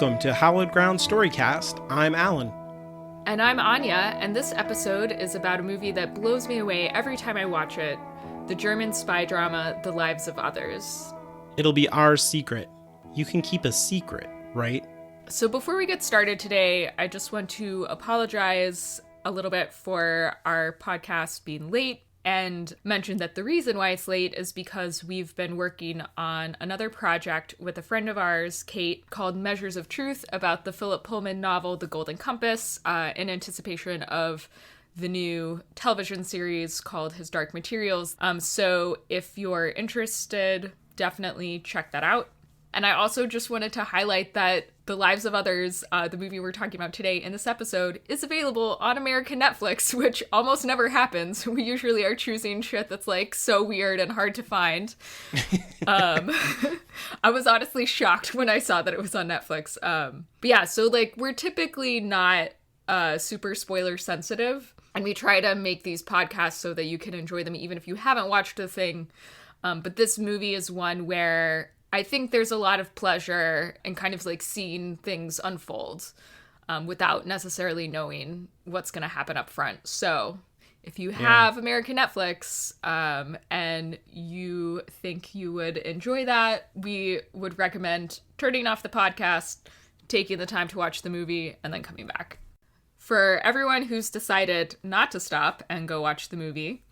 Welcome to Hallowed Ground Storycast. I'm Alan. And I'm Anya, and this episode is about a movie that blows me away every time I watch it, the German spy drama, The Lives of Others. It'll be our secret. You can keep a secret, right? So before we get started today, I just want to apologize a little bit for our podcast being late and mention that the reason why it's late is because we've been working on another project with a friend of ours, Kate, called Measures of Truth, about the Philip Pullman novel The Golden Compass, in anticipation of the new television series called His Dark Materials. So if you're interested, definitely check that out. And I also just wanted to highlight that The Lives of Others, the movie we're talking about today in this episode, is available on American Netflix, which almost never happens. We usually are choosing shit that's like so weird and hard to find. I was honestly shocked when I saw that it was on Netflix. But yeah, so like we're typically not super spoiler sensitive, and we try to make these podcasts so that you can enjoy them even if you haven't watched the thing. But this movie is one where I think there's a lot of pleasure in kind of like seeing things unfold without necessarily knowing what's going to happen up front. So if you have American Netflix and you think you would enjoy that, we would recommend turning off the podcast, taking the time to watch the movie, and then coming back. For everyone who's decided not to stop and go watch the movie,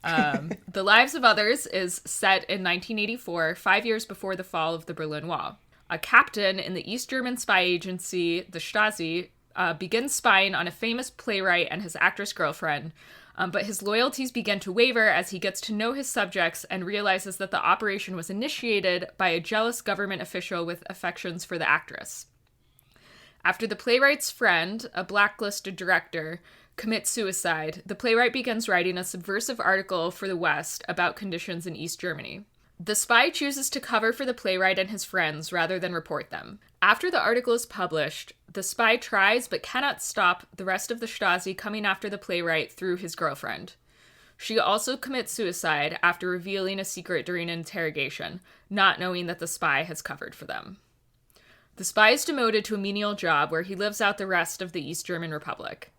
The Lives of Others is set in 1984, 5 years before the fall of the Berlin Wall. A captain in the East German spy agency, the Stasi, begins spying on a famous playwright and his actress girlfriend, but his loyalties begin to waver as he gets to know his subjects and realizes that the operation was initiated by a jealous government official with affections for the actress. After the playwright's friend, a blacklisted director, commits suicide, the playwright begins writing a subversive article for the West about conditions in East Germany. The spy chooses to cover for the playwright and his friends rather than report them. After the article is published, the spy tries but cannot stop the rest of the Stasi coming after the playwright through his girlfriend. She also commits suicide after revealing a secret during an interrogation, not knowing that the spy has covered for them. The spy is demoted to a menial job where he lives out the rest of the East German Republic.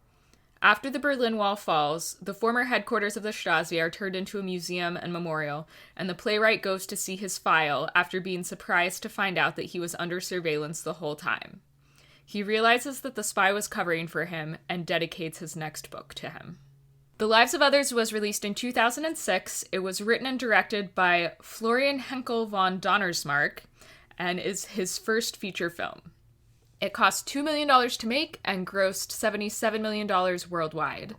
After the Berlin Wall falls, the former headquarters of the Stasi are turned into a museum and memorial, and the playwright goes to see his file after being surprised to find out that he was under surveillance the whole time. He realizes that the spy was covering for him and dedicates his next book to him. The Lives of Others was released in 2006. It was written and directed by Florian Henkel von Donnersmarck and is his first feature film. It cost $2 million to make and grossed $77 million worldwide.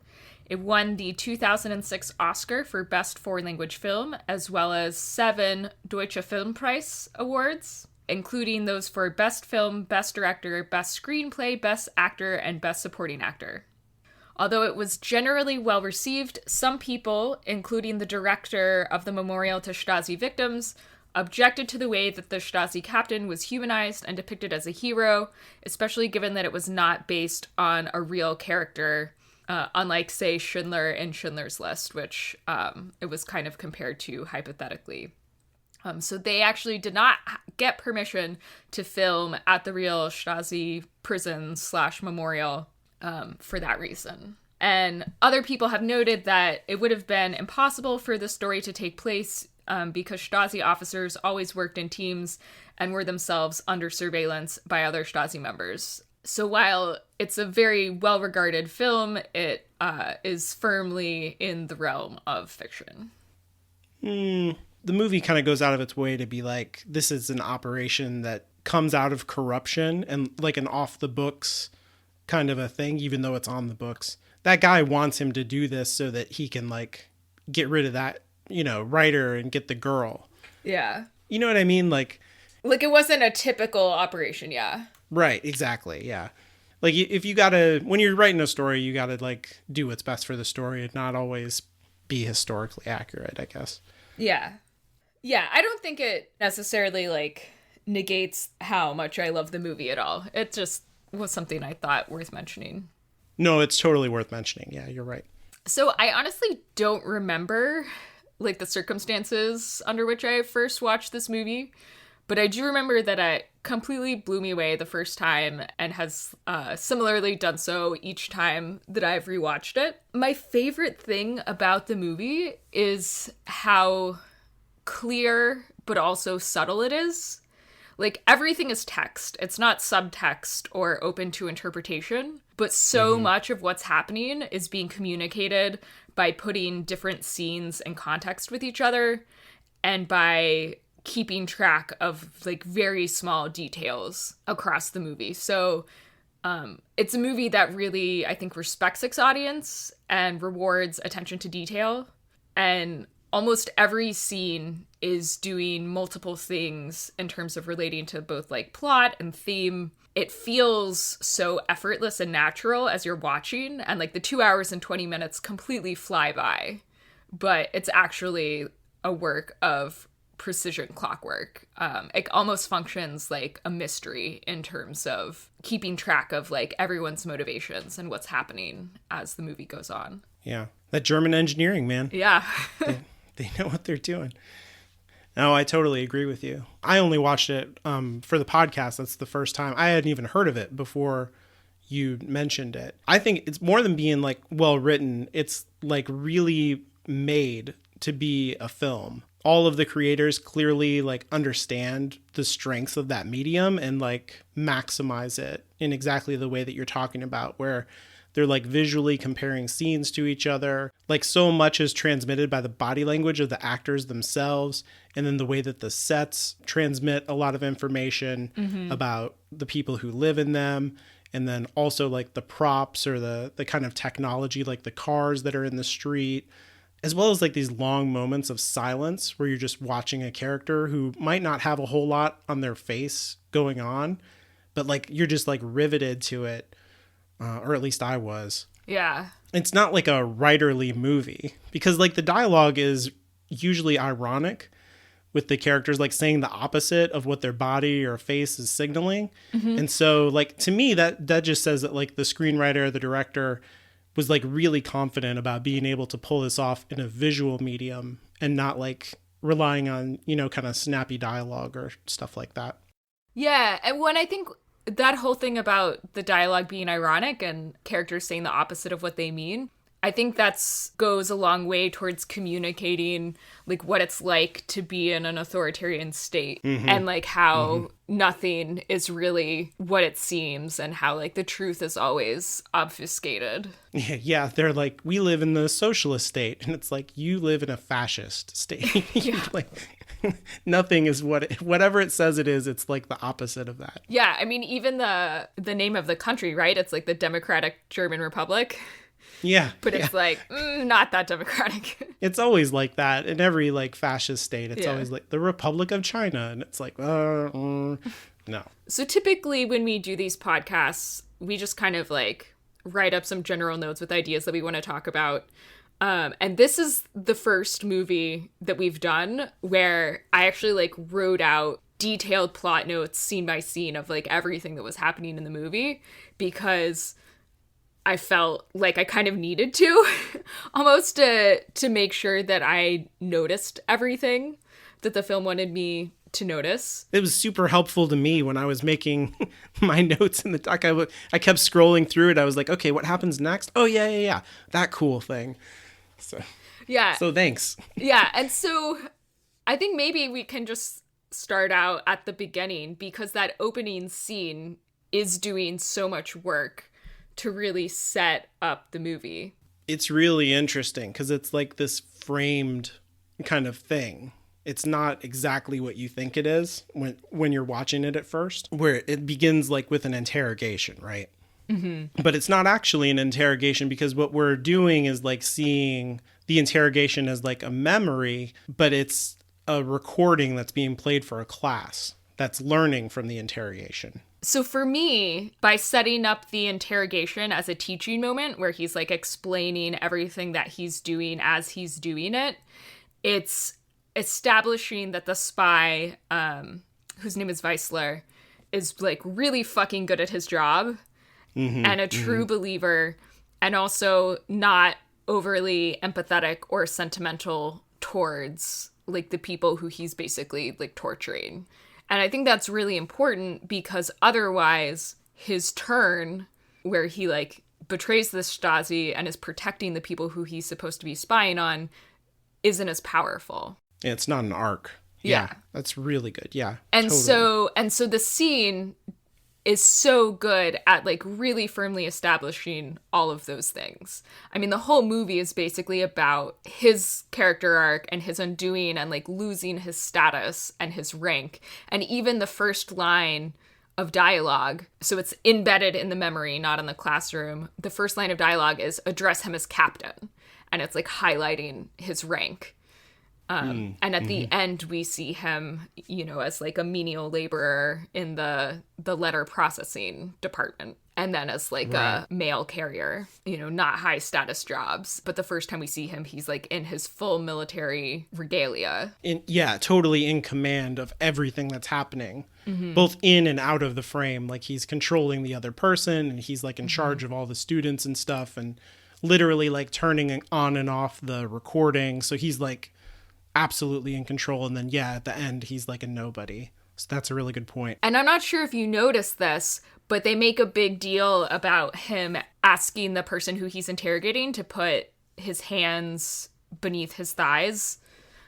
It won the 2006 Oscar for Best Foreign Language Film, as well as 7 Deutsche Filmpreis awards, including those for Best Film, Best Director, Best Screenplay, Best Actor, and Best Supporting Actor. Although it was generally well received, some people, including the director of the Memorial to Stasi Victims, objected to the way that the Stasi captain was humanized and depicted as a hero, especially given that it was not based on a real character, unlike, say, Schindler and Schindler's List, which it was kind of compared to hypothetically. So they actually did not get permission to film at the real Stasi prison / memorial for that reason. And other people have noted that it would have been impossible for the story to take place because Stasi officers always worked in teams and were themselves under surveillance by other Stasi members. So while it's a very well-regarded film, it is firmly in the realm of fiction. The movie kind of goes out of its way to be like, this is an operation that comes out of corruption and like an off-the-books kind of a thing, even though it's on the books. That guy wants him to do this so that he can like get rid of that, writer and get the girl. Yeah. You know what I mean? Like it wasn't a typical operation, yeah. Right, exactly, yeah. Like, if you gotta, when you're writing a story, you gotta, like, do what's best for the story and not always be historically accurate, I guess. Yeah. Yeah, I don't think it necessarily, like, negates how much I love the movie at all. It just was something I thought worth mentioning. No, it's totally worth mentioning. Yeah, you're right. So I honestly don't remember like the circumstances under which I first watched this movie, But I do remember that it completely blew me away the first time and has similarly done so each time that I've rewatched it. My favorite thing about the movie is how clear but also subtle it is. Like, everything is text. It's not subtext or open to interpretation, but so much of what's happening is being communicated by putting different scenes in context with each other and by keeping track of, like, very small details across the movie. So it's a movie that really, I think, respects its audience and rewards attention to detail. And almost every scene is doing multiple things in terms of relating to both, like, plot and theme. It feels so effortless and natural as you're watching, and, like, the 2 hours and 20 minutes completely fly by. But it's actually a work of precision clockwork. It almost functions like a mystery in terms of keeping track of, like, everyone's motivations and what's happening as the movie goes on. Yeah. That German engineering, man. Yeah. They know what they're doing. No, I totally agree with you. I only watched it for the podcast. That's the first time. I hadn't even heard of it before you mentioned it. I think it's more than being, like, well written. It's, like, really made to be a film. All of the creators clearly, like, understand the strengths of that medium and, like, maximize it in exactly the way that you're talking about, where they're, like, visually comparing scenes to each other. Like, so much is transmitted by the body language of the actors themselves, and then the way that the sets transmit a lot of information about the people who live in them. And then also, like, the props or the kind of technology, like the cars that are in the street, as well as, like, these long moments of silence where you're just watching a character who might not have a whole lot on their face going on, but, like, you're just, like, riveted to it. Or at least I was. Yeah. It's not like a writerly movie because, like, the dialogue is usually ironic with the characters, like, saying the opposite of what their body or face is signaling. And so, like, to me, that just says that, like, the screenwriter, the director was, like, really confident about being able to pull this off in a visual medium and not, like, relying on, you know, kind of snappy dialogue or stuff like that. Yeah. And when I think that whole thing about the dialogue being ironic and characters saying the opposite of what they mean, I think that's goes a long way towards communicating, like, what it's like to be in an authoritarian state and, like, how nothing is really what it seems and how, like, the truth is always obfuscated. Yeah, they're like, we live in the socialist state, and it's like, you live in a fascist state. Like, nothing is whatever it says it is. It's like the opposite of that. Yeah, I mean, even the name of the country, right? It's like the Democratic German Republic. Yeah. But it's like, not that democratic. It's always like that in every, like, fascist state. It's always like the Republic of China. And it's like, no. So typically when we do these podcasts, we just kind of, like, write up some general notes with ideas that we want to talk about. And this is the first movie that we've done where I actually, like, wrote out detailed plot notes scene by scene of, like, everything that was happening in the movie because I felt like I kind of needed to almost to make sure that I noticed everything that the film wanted me to notice. It was super helpful to me when I was making my notes in the doc. I kept scrolling through it. I was like, okay, what happens next? Oh, yeah. That cool thing. So thanks. Yeah. And so I think maybe we can just start out at the beginning because that opening scene is doing so much work to really set up the movie. It's really interesting because it's like this framed kind of thing. It's not exactly what you think it is when you're watching it at first, where it begins, like, with an interrogation, right? But it's not actually an interrogation because what we're doing is, like, seeing the interrogation as, like, a memory, but it's a recording that's being played for a class that's learning from the interrogation. So for me, by setting up the interrogation as a teaching moment where he's, like, explaining everything that he's doing as he's doing it, it's establishing that the spy, whose name is Weissler, is, like, really fucking good at his job and a true believer and also not overly empathetic or sentimental towards, like, the people who he's basically, like, torturing. And I think that's really important because otherwise his turn where he like betrays the Stasi and is protecting the people who he's supposed to be spying on isn't as powerful. It's not an arc. Yeah. That's really good. Yeah. And totally. so the scene is so good at like really firmly establishing all of those things. I mean, the whole movie is basically about his character arc and his undoing and like losing his status and his rank. And even the first line of dialogue, so it's embedded in the memory, not in the classroom. The first line of dialogue is address him as captain. And it's like highlighting his rank. And at the end, we see him, you know, as like a menial laborer in the letter processing department. And then as like a mail carrier, you know, not high status jobs. But the first time we see him, he's like in his full military regalia. Totally in command of everything that's happening, both in and out of the frame. Like he's controlling the other person and he's like in charge of all the students and stuff and literally like turning on and off the recording. So he's like absolutely in control. And then, at the end, he's like a nobody. So that's a really good point. And I'm not sure if you noticed this, but they make a big deal about him asking the person who he's interrogating to put his hands beneath his thighs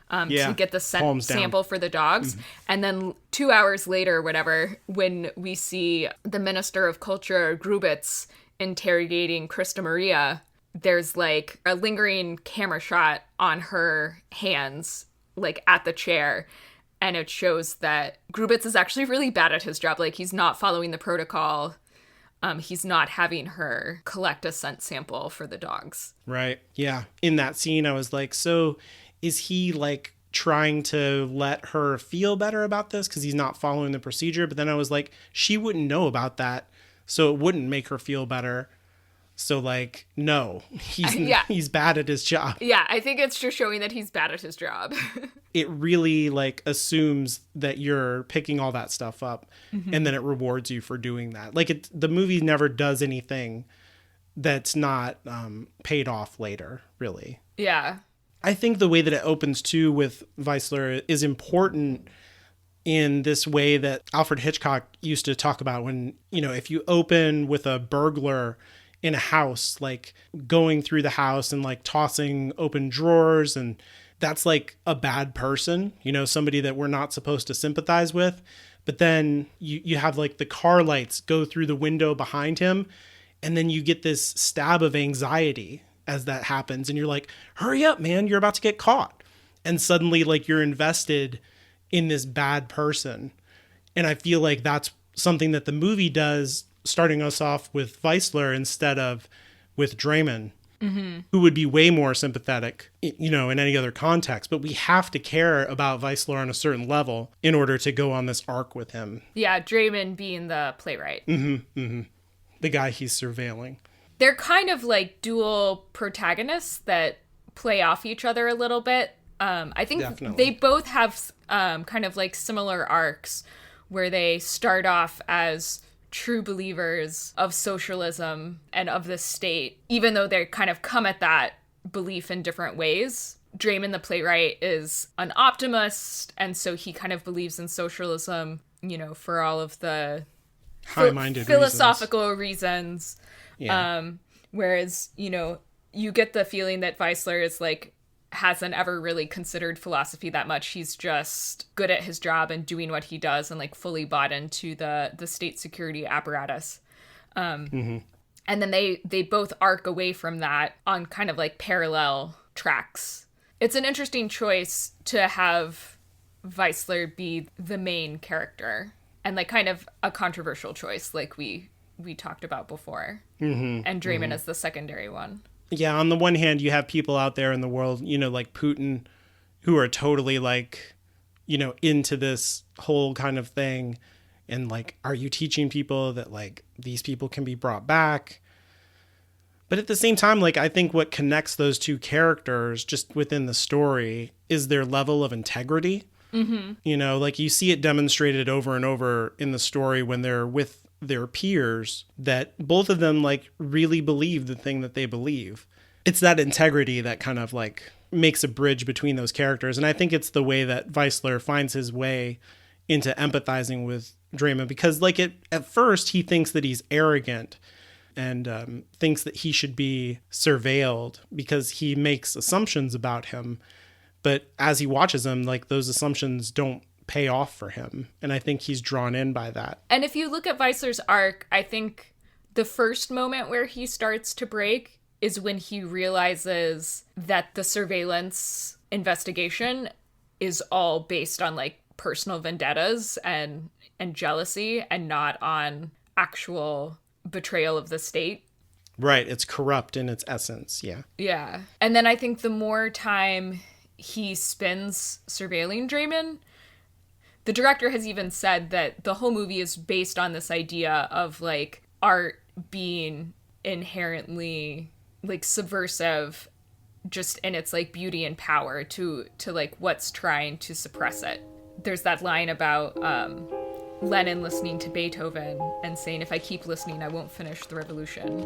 to get the sample for the dogs. And then 2 hours later, whatever, when we see the Minister of Culture, Grubitz, interrogating Christa Maria, there's like a lingering camera shot on her hands, like at the chair. And it shows that Grubitz is actually really bad at his job. Like he's not following the protocol. He's not having her collect a scent sample for the dogs. Right. Yeah. In that scene, I was like, so is he like trying to let her feel better about this because he's not following the procedure? But then I was like, she wouldn't know about that. So it wouldn't make her feel better. So, like, no, he's bad at his job. Yeah, I think it's just showing that he's bad at his job. It really, like, assumes that you're picking all that stuff up, and then it rewards you for doing that. Like, the movie never does anything that's not paid off later, really. Yeah. I think the way that it opens, too, with Weissler is important in this way that Alfred Hitchcock used to talk about when, you know, if you open with a burglar in a house, like going through the house and like tossing open drawers, and that's like a bad person, you know, somebody that we're not supposed to sympathize with. But then you have like the car lights go through the window behind him, and then you get this stab of anxiety as that happens, and you're like, hurry up, man, you're about to get caught. And suddenly like you're invested in this bad person. And I feel like that's something that the movie does, starting us off with Weissler instead of with Draymond, who would be way more sympathetic, you know, in any other context. But we have to care about Weissler on a certain level in order to go on this arc with him. Yeah, Draymond being the playwright. The guy he's surveilling. They're kind of like dual protagonists that play off each other a little bit. I think they both have kind of like similar arcs where they start off as true believers of socialism and of the state, even though they kind of come at that belief in different ways. Draymond, the playwright, is an optimist, and so he kind of believes in socialism, you know, for all of the high-minded philosophical reasons. Yeah. Whereas, you know, you get the feeling that Weissler is like, hasn't ever really considered philosophy that much. He's just good at his job and doing what he does and like fully bought into the state security apparatus. And then they both arc away from that on kind of like parallel tracks. It's an interesting choice to have Weissler be the main character and like kind of a controversial choice like we talked about before. And Draymond is the secondary one. Yeah, on the one hand, you have people out there in the world, you know, like Putin, who are totally like, you know, into this whole kind of thing. And like, are you teaching people that like these people can be brought back? But at the same time, like, I think what connects those two characters just within the story is their level of integrity. You know, like you see it demonstrated over and over in the story when they're with their peers, that both of them like really believe the thing that they believe. It's that integrity that kind of like makes a bridge between those characters. And I think it's the way that Weissler finds his way into empathizing with Draymond, because like at first he thinks that he's arrogant and thinks that he should be surveilled because he makes assumptions about him. But as he watches him, like those assumptions don't pay off for him. And I think he's drawn in by that. And if you look at Weissler's arc, I think the first moment where he starts to break is when he realizes that the surveillance investigation is all based on like personal vendettas and jealousy and not on actual betrayal of the state. Right. It's corrupt in its essence. Yeah. Yeah. And then I think the more time he spends surveilling Draymond, the director has even said that the whole movie is based on this idea of like art being inherently like subversive just in its like beauty and power to like what's trying to suppress it. There's that line about Lenin listening to Beethoven and saying, if I keep listening, I won't finish the revolution.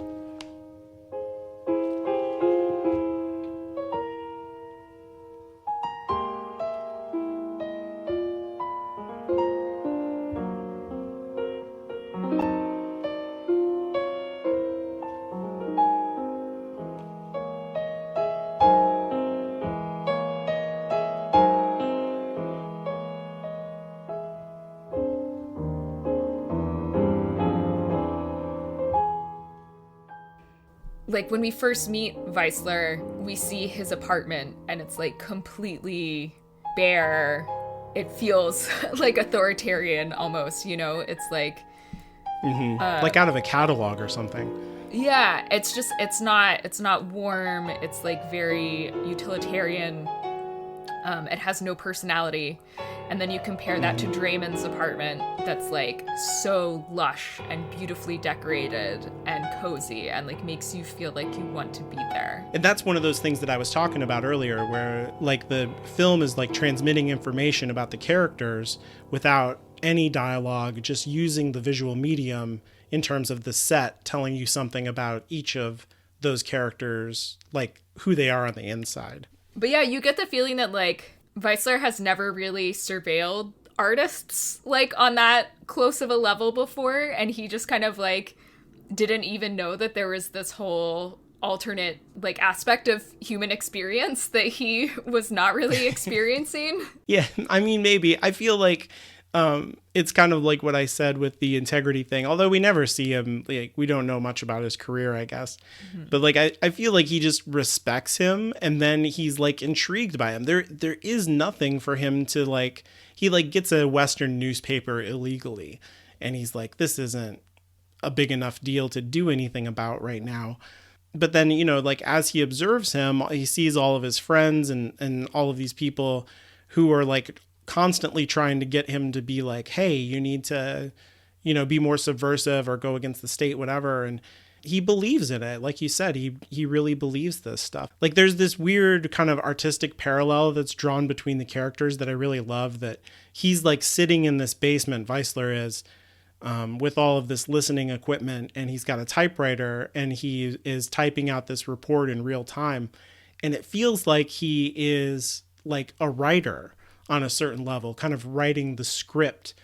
Like when we first meet Weissler, we see his apartment and it's like completely bare. It feels like authoritarian almost, you know? It's like... like out of a catalog or something. Yeah, it's just, it's not warm. It's like very utilitarian. It has no personality. And then you compare that to Draymond's apartment that's like so lush and beautifully decorated and cozy and like makes you feel like you want to be there. And that's one of those things that I was talking about earlier, where like the film is like transmitting information about the characters without any dialogue, just using the visual medium in terms of the set, telling you something about each of those characters, like who they are on the inside. But yeah, you get the feeling that like Weissler has never really surveilled artists like on that close of a level before, and he just kind of like didn't even know that there was this whole alternate like aspect of human experience that he was not really experiencing. Yeah, I mean, maybe. I feel like it's kind of like what I said with the integrity thing, although we never see him, like we don't know much about his career, I guess. But like I feel like he just respects him, and then he's like intrigued by him. There is nothing for him to like. He like gets a Western newspaper illegally, and he's like, this isn't a big enough deal to do anything about right now. But then, you know, like as he observes him, he sees all of his friends and all of these people who are like constantly trying to get him to be like, hey, you need to, you know, be more subversive or go against the state, whatever. And he believes in it. Like you said, he really believes this stuff. Like there's this weird kind of artistic parallel that's drawn between the characters that I really love, that he's like sitting in this basement, Weissler is, with all of this listening equipment, and he's got a typewriter and he is typing out this report in real time. And it feels like he is like a writer on a certain level, kind of writing the script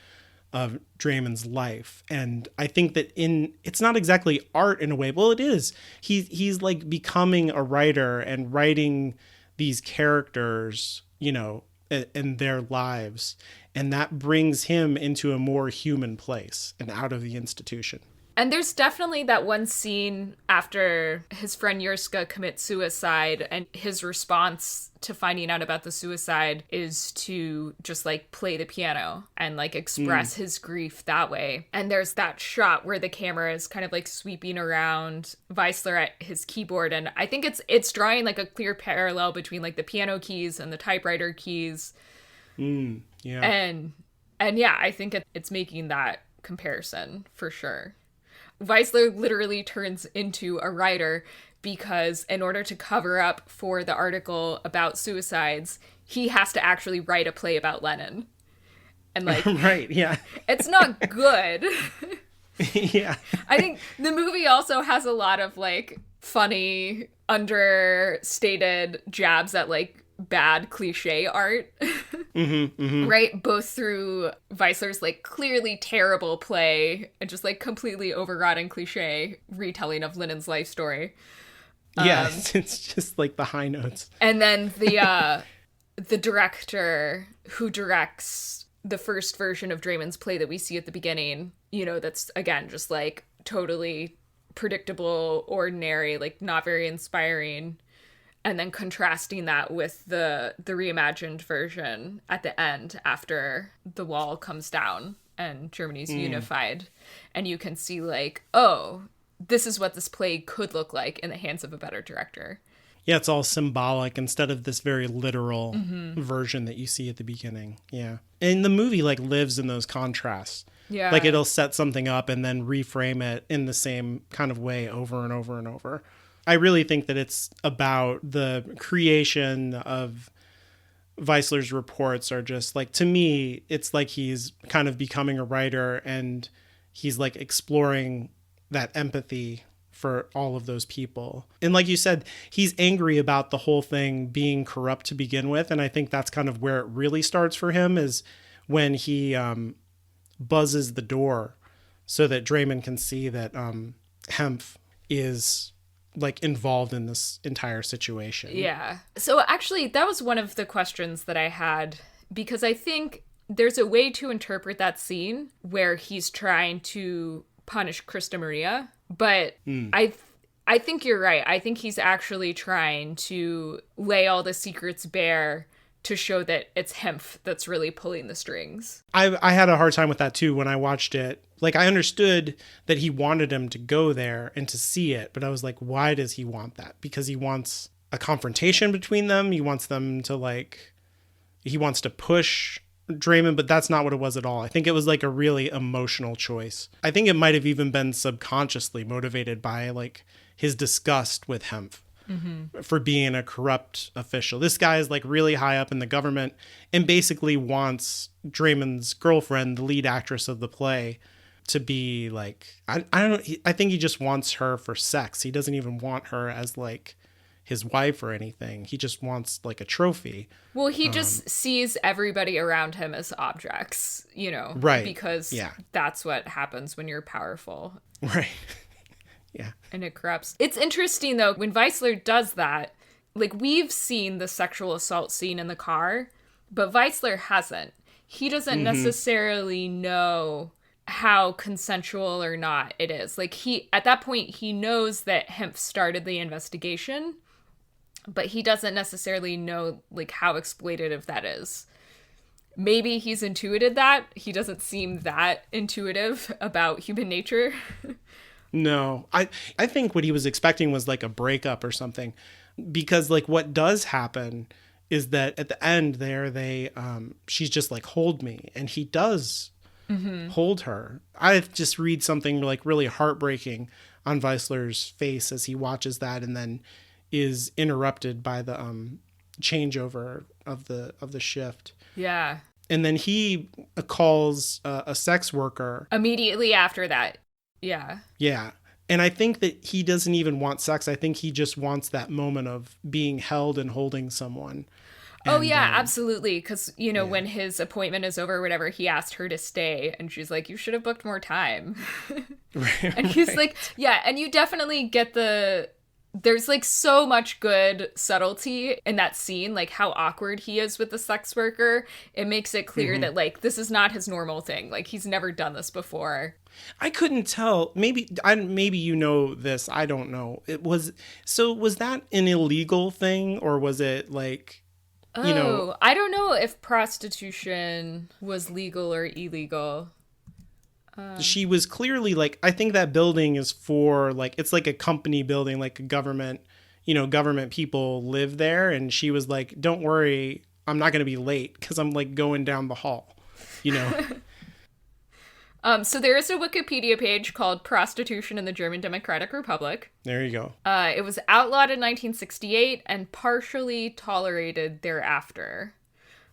of Draymond's life. And I think that it's not exactly art in a way. Well, it is. He's like becoming a writer and writing these characters, you know, in their lives. And that brings him into a more human place and out of the institution. And there's definitely that one scene after his friend Yurska commits suicide, and his response to finding out about the suicide is to just like play the piano and like express his grief that way. And there's that shot where the camera is kind of like sweeping around Weissler at his keyboard, and I think it's drawing like a clear parallel between like the piano keys and the typewriter keys. Yeah. And yeah, I think it's making that comparison for sure. Weissler literally turns into a writer because in order to cover up for the article about suicides, he has to actually write a play about Lenin. And like, right, yeah. It's not good. Yeah. I think the movie also has a lot of like funny, understated jabs at like bad cliche art. right? Both through Weissler's like clearly terrible play and just like completely overwrought and cliche retelling of Linen's life story. Yeah, it's just like the high notes. And then the director who directs the first version of Draymond's play that we see at the beginning, you know, that's again just like totally predictable, ordinary, like not very inspiring. And then contrasting that with the reimagined version at the end after the wall comes down and Germany's unified. And you can see like, oh, this is what this play could look like in the hands of a better director. Yeah, it's all symbolic instead of this very literal version that you see at the beginning. Yeah. And the movie like lives in those contrasts. Yeah. Like it'll set something up and then reframe it in the same kind of way over and over and over. I really think that it's about the creation of Weissler's reports are just like, to me, it's like he's kind of becoming a writer and he's like exploring that empathy for all of those people. And like you said, he's angry about the whole thing being corrupt to begin with. And I think that's kind of where it really starts for him, is when he buzzes the door so that Draymond can see that Hempf is like involved in this entire situation. Yeah. So actually, that was one of the questions that I had, because I think there's a way to interpret that scene where he's trying to punish Krista Maria, but I think you're right. I think he's actually trying to lay all the secrets bare to show that it's Hempf that's really pulling the strings. I had a hard time with that too when I watched it. Like, I understood that he wanted him to go there and to see it, but I was like, why does he want that? Because he wants a confrontation between them. He wants them to like, he wants to push Draymond, but that's not what it was at all. I think it was like a really emotional choice. I think it might have even been subconsciously motivated by like his disgust with Hempf for being a corrupt official. This guy is like really high up in the government and basically wants Draymond's girlfriend, the lead actress of the play, to be like, I don't know. I think he just wants her for sex. He doesn't even want her as like his wife or anything. He just wants like a trophy. Well, he just sees everybody around him as objects, you know, right? Because that's what happens when you're powerful. Right. Yeah. And it corrupts. It's interesting, though, when Weissler does that, like, we've seen the sexual assault scene in the car, but Weissler hasn't. He doesn't necessarily know how consensual or not it is. Like, at that point, he knows that Hempf started the investigation, but he doesn't necessarily know, like, how exploitative that is. Maybe he's intuited that. He doesn't seem that intuitive about human nature. No, I think what he was expecting was like a breakup or something, because like what does happen is that at the end there, she's just like, hold me. And he does hold her. I just read something like really heartbreaking on Weissler's face as he watches that and then is interrupted by the changeover of the shift. Yeah. And then he calls a sex worker immediately after that. Yeah. Yeah. And I think that he doesn't even want sex. I think he just wants that moment of being held and holding someone. Oh, yeah, absolutely. Because, you know, when his appointment is over or whatever, he asked her to stay. And she's like, you should have booked more time. And he's like, yeah. And you definitely get there's like so much good subtlety in that scene, like how awkward he is with the sex worker. It makes it clear that like this is not his normal thing. Like he's never done this before. I couldn't tell. Maybe you know this. I don't know. Was that an illegal thing or was it like, you know? I don't know if prostitution was legal or illegal. She was clearly like, I think that building is for like, it's like a company building, like a government, government people live there. And she was like, don't worry, I'm not going to be late because I'm like going down the hall, So there is a Wikipedia page called Prostitution in the German Democratic Republic. There you go. It was outlawed in 1968 and partially tolerated thereafter.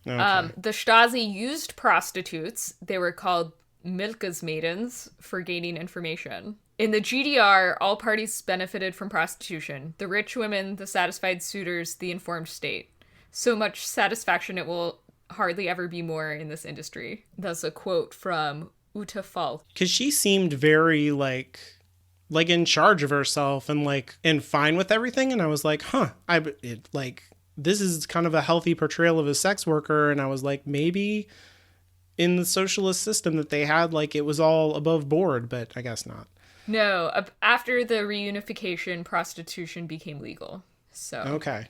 Okay. The Stasi used prostitutes. They were called Milkesmaidens for gaining information. In the GDR, all parties benefited from prostitution. The rich women, the satisfied suitors, the informed state. So much satisfaction it will hardly ever be more in this industry. That's a quote from Uta Falk. Because she seemed very like in charge of herself and like and fine with everything, and I was like, this is kind of a healthy portrayal of a sex worker, and I was like, maybe in the socialist system that they had, like, it was all above board, but I guess not. No, after the reunification, prostitution became legal. So Okay.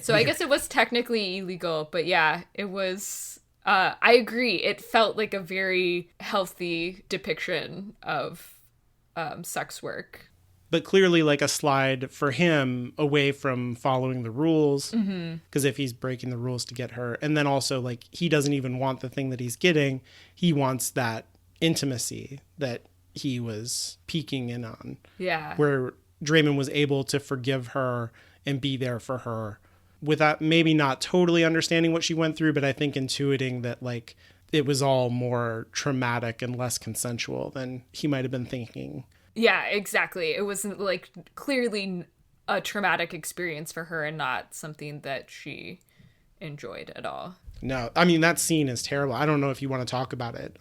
So I guess it was technically illegal, but yeah, it was. I agree. It felt like a very healthy depiction of sex work. But clearly, like, a slide for him away from following the rules, because if he's breaking the rules to get her, and then also, like, he doesn't even want the thing that he's getting. He wants that intimacy that he was peeking in on. Yeah. Where Draymond was able to forgive her and be there for her without maybe not totally understanding what she went through, but I think intuiting that, like, it was all more traumatic and less consensual than he might have been thinking. Yeah, exactly. It wasn't like clearly a traumatic experience for her and not something that she enjoyed at all. No, I mean, that scene is terrible. I don't know if you want to talk about it.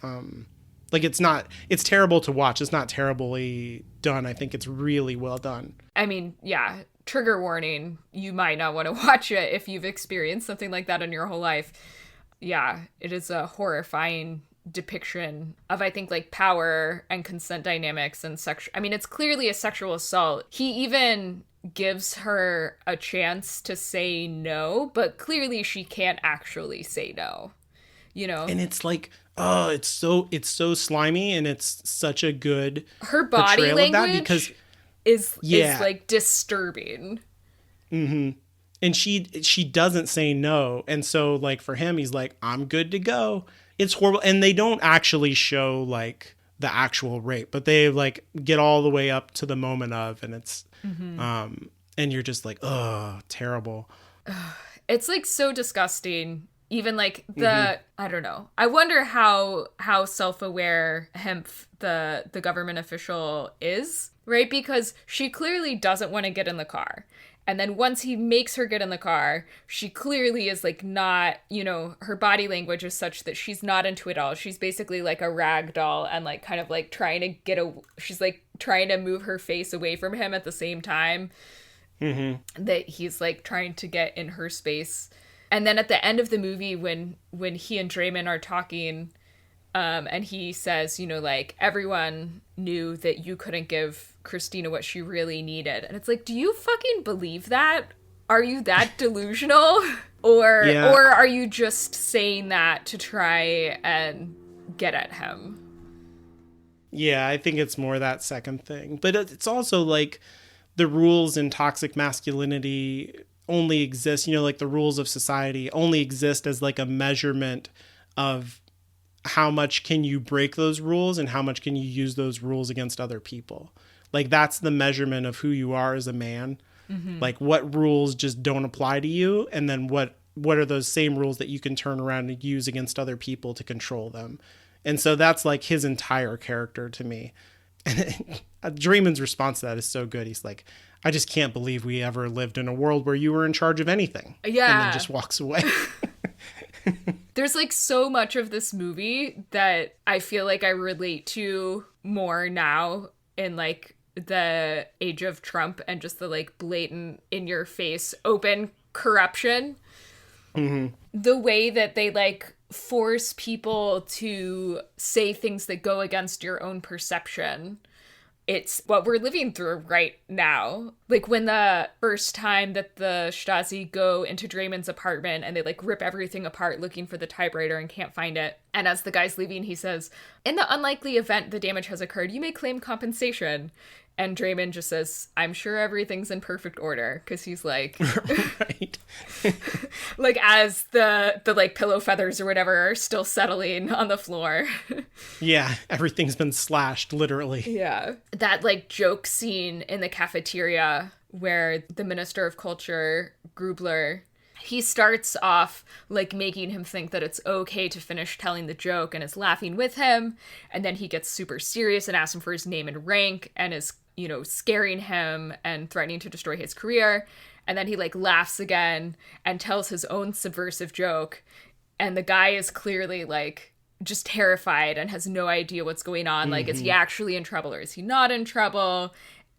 Like, it's terrible to watch. It's not terribly done. I think it's really well done. I mean, yeah, trigger warning. You might not want to watch it if you've experienced something like that in your whole life. Yeah, it is a horrifying depiction of, I think, like, power and consent dynamics and I mean, it's clearly a sexual assault. He even gives her a chance to say no, but clearly she can't actually say no, you know? And it's like, oh, it's so slimy, and it's such a good her body language of that because is like disturbing. Mm-hmm. And she doesn't say no, and so, like, for him, he's like, I'm good to go. It's horrible. And they don't actually show, like, the actual rape, but they, like, get all the way up to the moment of, and it's and you're just like, oh, terrible. It's, like, so disgusting. Even, like, the I don't know, I wonder how self-aware Hemph, the government official, is, right? Because she clearly doesn't want to get in the car. And then once he makes her get in the car, she clearly is, like, not, you know, her body language is such that she's not into it all. She's basically like a rag doll and, like, kind of, like, trying to she's, like, trying to move her face away from him at the same time that he's, like, trying to get in her space. And then at the end of the movie, when he and Draymond are talking, and he says, you know, like, everyone knew that you couldn't give Christina what she really needed. And it's like, do you fucking believe that? Are you that delusional? Or are you just saying that to try and get at him? Yeah, I think it's more that second thing. But it's also like the rules in toxic masculinity only exist, you know, like the rules of society only exist as, like, a measurement of how much can you break those rules and how much can you use those rules against other people. Like, that's the measurement of who you are as a man. Like, what rules just don't apply to you, and then what are those same rules that you can turn around and use against other people to control them. And so that's, like, his entire character to me. And Draymond's response to that is so good. He's like, I just can't believe we ever lived in a world where you were in charge of anything. Yeah. And then just walks away. There's, like, so much of this movie that I feel like I relate to more now in, like, the age of Trump and just the, like, blatant, in-your-face, open corruption. The way that they, like, force people to say things that go against your own perception. It's what we're living through right now. Like, when the first time that the Stasi go into Draymond's apartment and they, like, rip everything apart looking for the typewriter and can't find it. And as the guy's leaving, he says, in the unlikely event the damage has occurred, you may claim compensation. And Draymond just says, I'm sure everything's in perfect order. Because he's like, right. like, as the like pillow feathers or whatever are still settling on the floor. Yeah, everything's been slashed, literally. Yeah. That, like, joke scene in the cafeteria where the Minister of Culture, Grubler, he starts off, like, making him think that it's okay to finish telling the joke and is laughing with him. And then he gets super serious and asks him for his name and rank and is, you know, scaring him and threatening to destroy his career. And then he, like, laughs again and tells his own subversive joke. And the guy is clearly like just terrified and has no idea what's going on. Like, is he actually in trouble or is he not in trouble?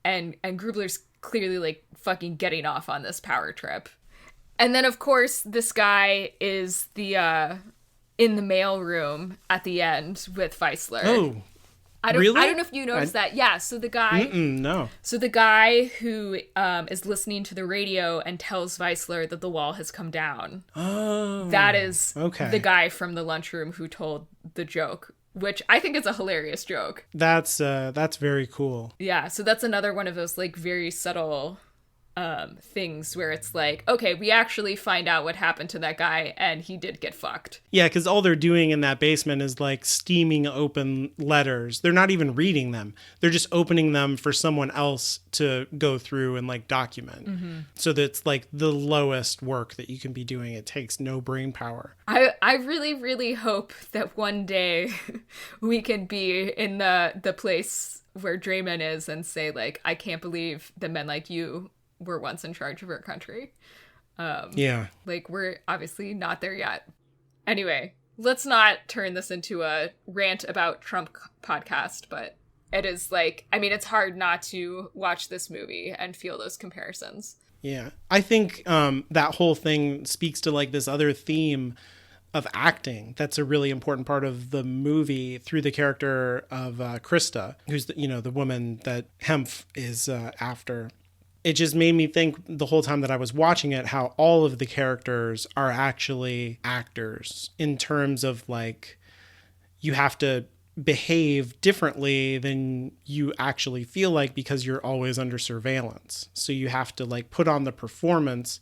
And Grubler's clearly like fucking getting off on this power trip. And then of course this guy is the in the mailroom at the end with Weissler. Oh, really? I don't know if you noticed that. Yeah, so the guy... no. So the guy who is listening to the radio and tells Weissler that the wall has come down. Oh. That is the guy from the lunchroom who told the joke, which I think is a hilarious joke. That's very cool. Yeah, so that's another one of those like very subtle things where it's like, okay, we actually find out what happened to that guy and he did get fucked. Yeah, because all they're doing in that basement is like steaming open letters. They're not even reading them. They're just opening them for someone else to go through and like document. So that's like the lowest work that you can be doing. It takes no brain power. I really, really hope that one day we can be in the place where Draymond is and say like, I can't believe that men like you were once in charge of our country. Yeah. Like, we're obviously not there yet. Anyway, let's not turn this into a rant about Trump podcast, but it is like, I mean, it's hard not to watch this movie and feel those comparisons. Yeah. I think that whole thing speaks to like this other theme of acting that's a really important part of the movie through the character of Krista, who's the woman that Hemph is after. It just made me think the whole time that I was watching it, how all of the characters are actually actors in terms of like, you have to behave differently than you actually feel like because you're always under surveillance. So you have to like put on the performance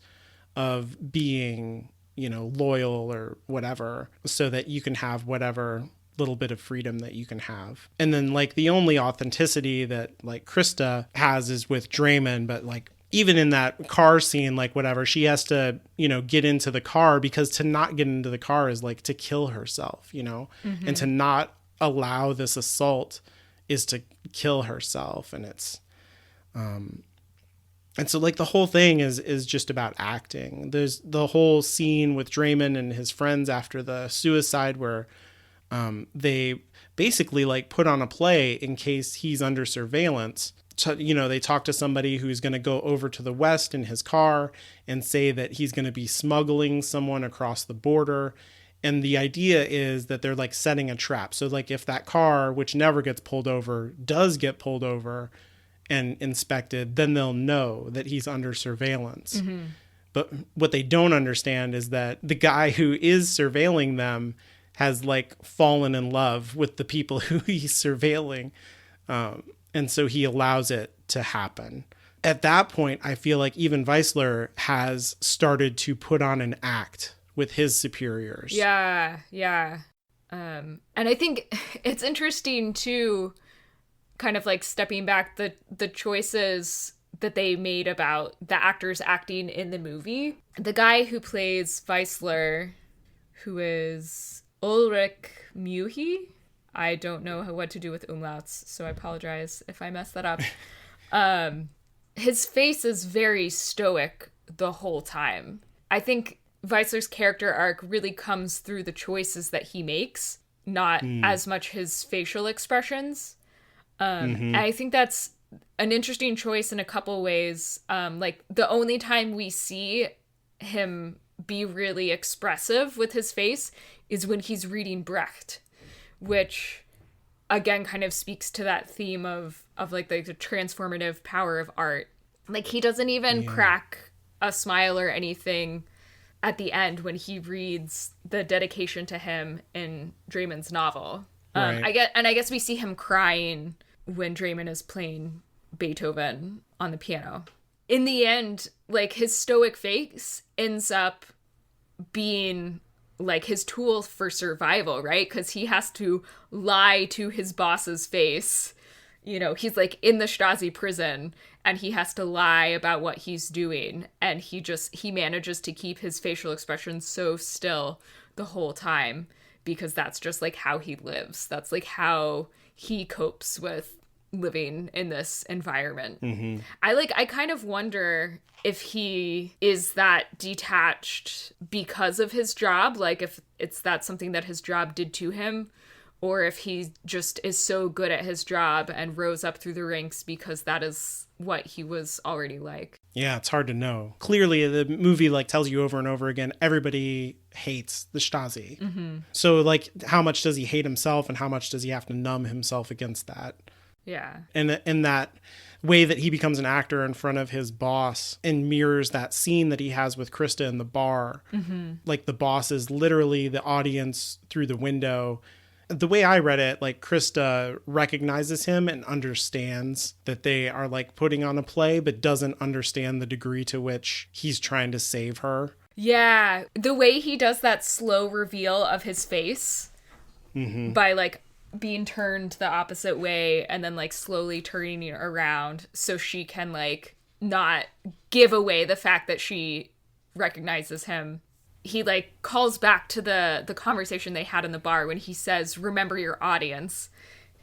of being, loyal or whatever so that you can have whatever little bit of freedom that you can have. And then like the only authenticity that like Krista has is with Draymond, but like even in that car scene, like whatever, she has to, get into the car because to not get into the car is like to kill herself, and to not allow this assault is to kill herself. And it's, and so like the whole thing is just about acting. There's the whole scene with Draymond and his friends after the suicide where they basically like put on a play in case he's under surveillance. They talk to somebody who's going to go over to the West in his car and say that he's going to be smuggling someone across the border. And the idea is that they're like setting a trap. So like if that car, which never gets pulled over, does get pulled over and inspected, then they'll know that he's under surveillance. But what they don't understand is that the guy who is surveilling them has like fallen in love with the people who he's surveilling. And so he allows it to happen. At that point, I feel like even Weissler has started to put on an act with his superiors. Yeah. And I think it's interesting too, kind of like stepping back, the choices that they made about the actors acting in the movie. The guy who plays Weissler, who is Ulrich Muhi. I don't know what to do with umlauts, so I apologize if I mess that up. His face is very stoic the whole time. I think Weissler's character arc really comes through the choices that he makes, not as much his facial expressions. And I think that's an interesting choice in a couple ways. Like the only time we see him be really expressive with his face is when he's reading Brecht, which again kind of speaks to that theme of like the transformative power of art. Like he doesn't even crack a smile or anything at the end when he reads the dedication to him in Draymond's novel. Right. I guess we see him crying when Draymond is playing Beethoven on the piano. In the end, like his stoic face ends up being like his tool for survival, right? Because he has to lie to his boss's face. He's like in the Stasi prison and he has to lie about what he's doing. And he manages to keep his facial expression so still the whole time because that's just like how he lives. That's like how he copes with living in this environment. I kind of wonder if he is that detached because of his job, like if it's that something that his job did to him, or if he just is so good at his job and rose up through the ranks because that is what he was already like. Yeah, it's hard to know. Clearly, the movie like tells you over and over again, everybody hates the Stasi. So like, how much does he hate himself, and how much does he have to numb himself against that? Yeah. And in that way that he becomes an actor in front of his boss and mirrors that scene that he has with Krista in the bar. Like the boss is literally the audience through the window. The way I read it, like Krista recognizes him and understands that they are like putting on a play, but doesn't understand the degree to which he's trying to save her. Yeah. The way he does that slow reveal of his face by like being turned the opposite way and then like slowly turning it around so she can like not give away the fact that she recognizes him. He like calls back to the conversation they had in the bar when he says, remember your audience.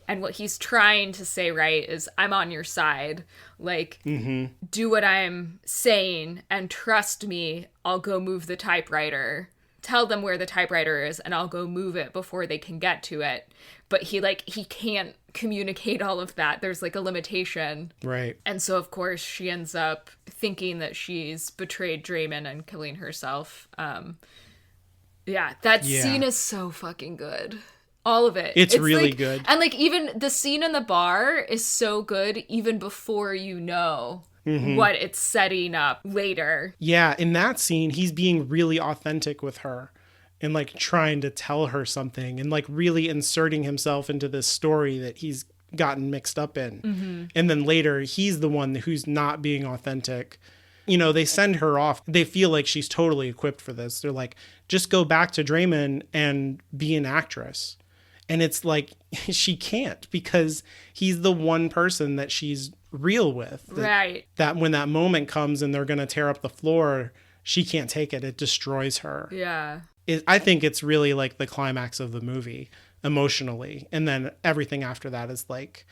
And what he's trying to say, right, is I'm on your side. Like, do what I'm saying and trust me. I'll go move the typewriter. Tell them where the typewriter is and I'll go move it before they can get to it. But he can't communicate all of that. There's like a limitation. Right. And so, of course, she ends up thinking that she's betrayed Draymond and killing herself. That scene is so fucking good. All of it. It's really like, good. And like even the scene in the bar is so good even before you know what it's setting up later. Yeah, in that scene, he's being really authentic with her and like trying to tell her something and like really inserting himself into this story that he's gotten mixed up in. And then later, he's the one who's not being authentic. You know, they send her off. They feel like she's totally equipped for this. They're like, just go back to Draymond and be an actress. And it's like, she can't because he's the one person that she's real with. Right. That when that moment comes and they're going to tear up the floor, she can't take it. It destroys her. Yeah. I think it's really like the climax of the movie emotionally. And then everything after that is like,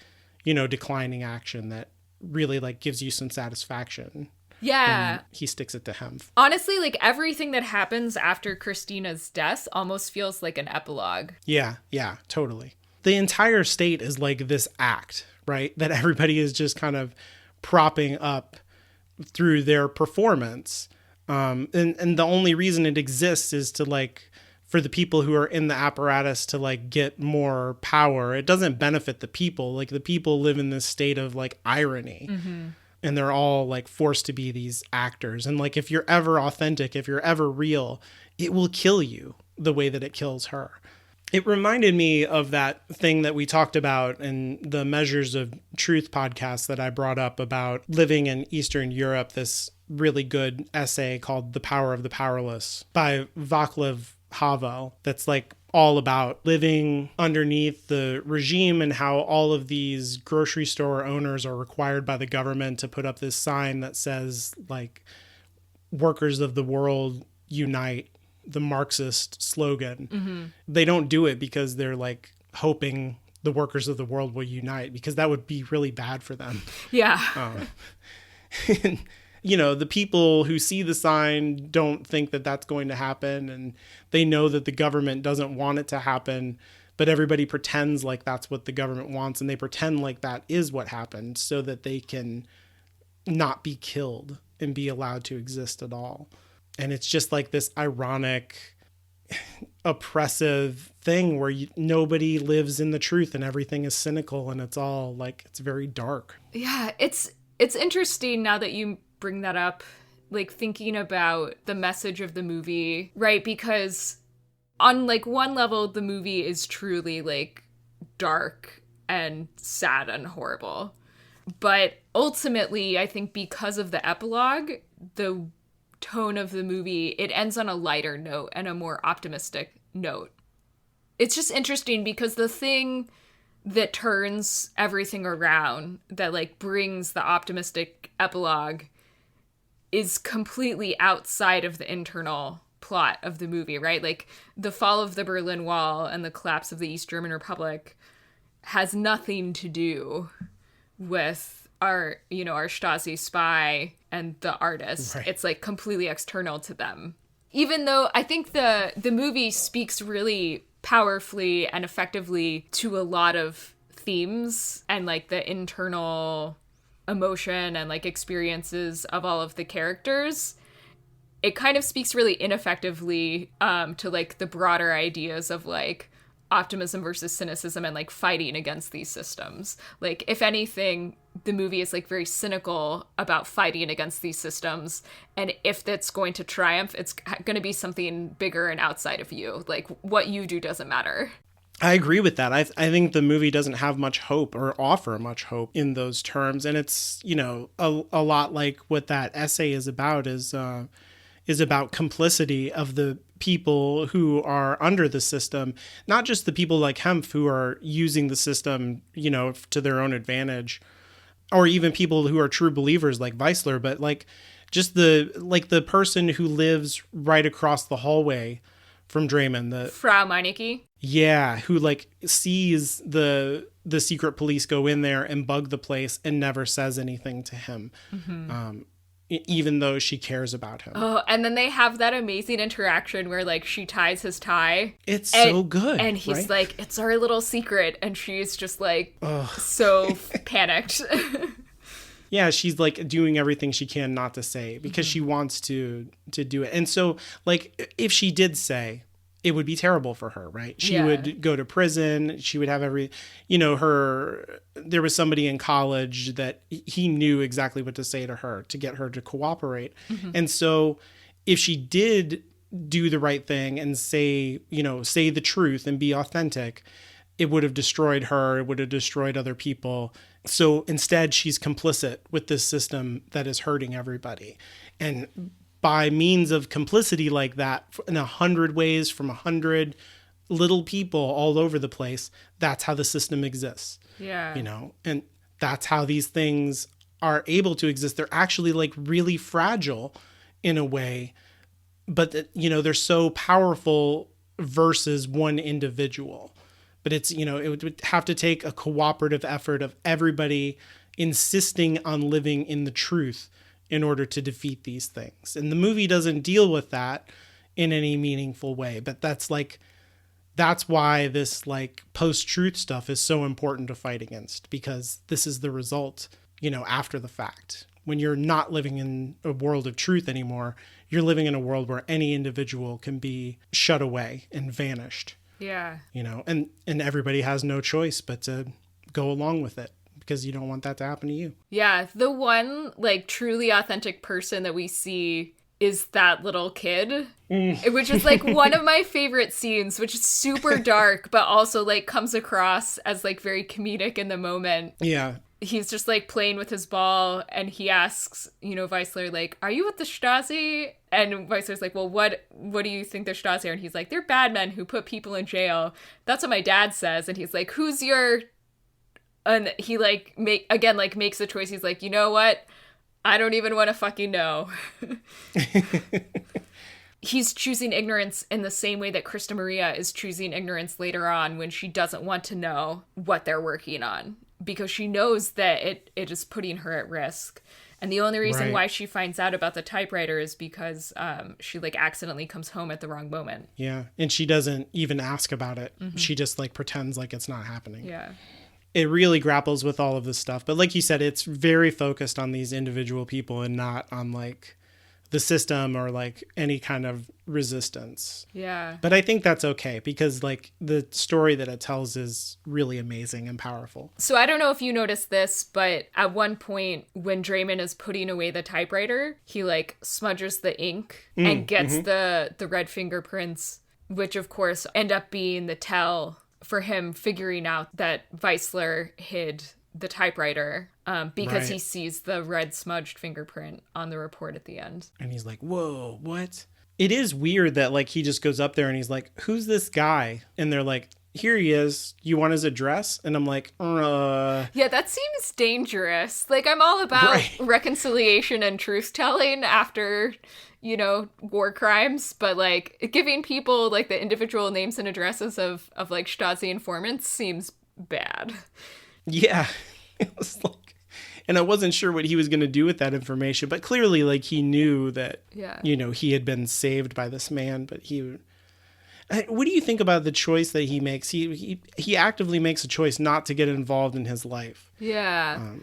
you know, declining action that really like gives you some satisfaction. Yeah. He sticks it to him. Honestly, like everything that happens after Christina's death almost feels like an epilogue. Yeah, totally. The entire state is like this act, right? That everybody is just kind of propping up through their performance. And the only reason it exists is to like, for the people who are in the apparatus to like get more power. It doesn't benefit the people. Like the people live in this state of like irony. And they're all like forced to be these actors. And like, if you're ever authentic, if you're ever real, it will kill you the way that it kills her. It reminded me of that thing that we talked about in the Measures of Truth podcast that I brought up about living in Eastern Europe, this really good essay called The Power of the Powerless by Václav Havel. That's like all about living underneath the regime and how all of these grocery store owners are required by the government to put up this sign that says like, workers of the world unite, the Marxist slogan. They don't do it because they're like hoping the workers of the world will unite, because that would be really bad for them. Yeah. You know, the people who see the sign don't think that that's going to happen, and they know that the government doesn't want it to happen, but everybody pretends like that's what the government wants, and they pretend like that is what happened so that they can not be killed and be allowed to exist at all. And it's just like this ironic, oppressive thing where nobody lives in the truth and everything is cynical, and it's all like, it's very dark. Yeah, it's interesting now that you bring that up, like thinking about the message of the movie, right? Because on like one level, the movie is truly like dark and sad and horrible. But ultimately, I think because of the epilogue, the tone of the movie, it ends on a lighter note and a more optimistic note. It's just interesting because the thing that turns everything around, that like brings the optimistic epilogue, is completely outside of the internal plot of the movie, right? Like the fall of the Berlin Wall and the collapse of the East German Republic has nothing to do with our Stasi spy and the artist. Right. It's like completely external to them. Even though I think the movie speaks really powerfully and effectively to a lot of themes and like the internal emotion and like experiences of all of the characters, it kind of speaks really ineffectively to like the broader ideas of like optimism versus cynicism and like fighting against these systems. Like, if anything, the movie is like very cynical about fighting against these systems, and if that's going to triumph, it's going to be something bigger and outside of you. Like, what you do doesn't matter. I agree with that. I think the movie doesn't have much hope or offer much hope in those terms. And it's, a lot like what that essay is about is about complicity of the people who are under the system, not just the people like Hempf who are using the system, to their own advantage, or even people who are true believers like Weissler, but like just the person who lives right across the hallway from Draymond, the Frau Meinecke. Yeah, who like sees the secret police go in there and bug the place and never says anything to him. Mm-hmm. Even though she cares about him. Oh, and then they have that amazing interaction where like she ties his tie. It's so good. And he's right? like, it's our little secret. And she's just like so panicked. Yeah, she's like doing everything she can not to say because she wants to do it. And so like if she did say, it would be terrible for her, right? She would go to prison. She would have there was somebody in college that he knew exactly what to say to her to get her to cooperate. Mm-hmm. And so if she did do the right thing and say the truth and be authentic, it would have destroyed her. It would have destroyed other people. So instead, she's complicit with this system that is hurting everybody. And by means of complicity like that, in 100 ways from 100 little people all over the place, that's how the system exists. Yeah. And that's how these things are able to exist. They're actually like really fragile in a way, but they're so powerful versus one individual. But it's, it would have to take a cooperative effort of everybody insisting on living in the truth in order to defeat these things. And the movie doesn't deal with that in any meaningful way. But that's why this like post-truth stuff is so important to fight against, because this is the result, after the fact. When you're not living in a world of truth anymore, you're living in a world where any individual can be shut away and vanished. Yeah. And everybody has no choice but to go along with it, because you don't want that to happen to you. Yeah, the one like truly authentic person that we see is that little kid, which is like one of my favorite scenes, which is super dark, but also like comes across as like very comedic in the moment. Yeah. He's just like playing with his ball and he asks, Weissler, like, are you with the Stasi? And Weissler's like, well, what do you think the Stasi are? And he's like, they're bad men who put people in jail. That's what my dad says. And he's like, who's your... And he like makes the choice. He's like, you know what? I don't even want to fucking know. He's choosing ignorance in the same way that Krista Maria is choosing ignorance later on when she doesn't want to know what they're working on, because she knows that it is putting her at risk. And the only reason why she finds out about the typewriter is because she like accidentally comes home at the wrong moment. Yeah. And she doesn't even ask about it. Mm-hmm. She just like pretends like it's not happening. Yeah. It really grapples with all of this stuff. But like you said, it's very focused on these individual people and not on like the system or like any kind of resistance. Yeah. But I think that's okay, because like the story that it tells is really amazing and powerful. So I don't know if you noticed this, but at one point when Draymond is putting away the typewriter, he like smudges the ink and gets the red fingerprints, which of course end up being the tell for him figuring out that Weissler hid the typewriter because he sees the red smudged fingerprint on the report at the end. And he's like, whoa, what? It is weird that like he just goes up there and he's like, who's this guy? And they're like, here he is. You want his address? And I'm like, Yeah, that seems dangerous. Like, I'm all about reconciliation and truth telling after, war crimes, but like giving people like the individual names and addresses of like Stasi informants seems bad. Yeah. It was like, And I wasn't sure what he was going to do with that information, but clearly, like, he knew that, Yeah. you know, he had been saved by this man, but what do you think about the choice that he makes? He actively makes a choice not to get involved in his life. Yeah.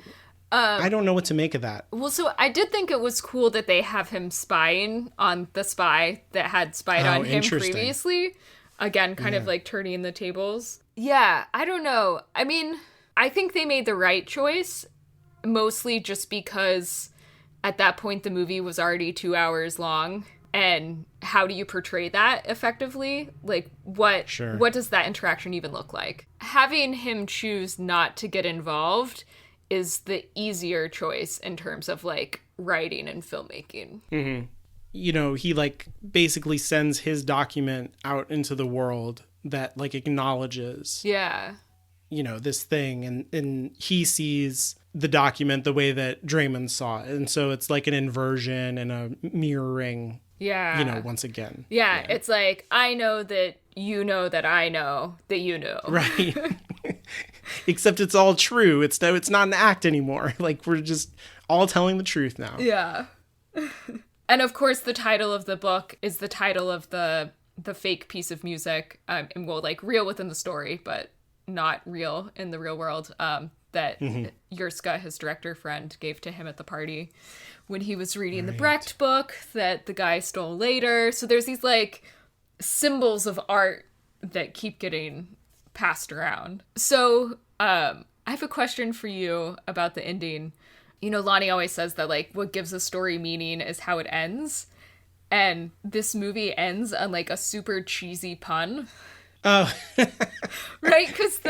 I don't know what to make of that. Well, so I did think it was cool that they have him spying on the spy that had spied on him previously. Again, kind of like turning the tables. Yeah, I don't know. I mean, I think they made the right choice, mostly just because at that point the movie was already 2 hours long. And how do you portray that effectively? Like, what does that interaction even look like? Having him choose not to get involved is the easier choice in terms of, like, writing and filmmaking. Mm-hmm. You know, he, like, basically sends his document out into the world that, like, acknowledges, you know, this thing. And he sees the document the way that Draymond saw it. And so it's like an inversion and a mirroring. Yeah. You know, once again. Yeah, it's like, I know that you know that I know that you know. Right. Except it's all true. It's not an act anymore. Like, we're just all telling the truth now. Yeah. And of course, the title of the book is the title of the fake piece of music. And well, like, real within the story, but not real in the real world. That Yurska, his director friend, gave to him at the party when he was reading the Brecht book that the guy stole later. So there's these, like, symbols of art that keep getting passed around. So I have a question for you about the ending. You know, Lonnie always says that, like, what gives a story meaning is how it ends. And this movie ends on, like, a super cheesy pun. Oh. Right? Because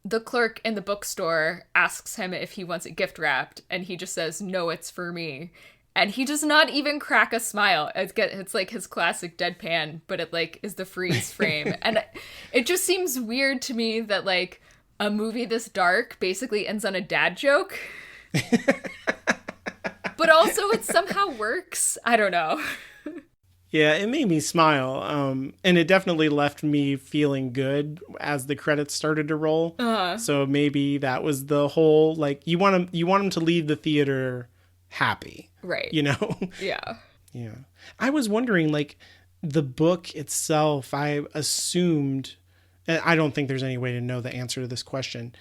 the clerk in the bookstore asks him if he wants it gift wrapped, and he just says, "No, it's for me." And he does not even crack a smile. It's like his classic deadpan, but it, like, is the freeze frame. And it just seems weird to me that, like, a movie this dark basically ends on a dad joke. But also it somehow works. I don't know. Yeah, it made me smile. And it definitely left me feeling good as the credits started to roll. So maybe that was the whole, like, you want them to leave the theater happy. Right. You know? Yeah. Yeah. I was wondering, like, the book itself, I assumed, and I don't think there's any way to know the answer to this question,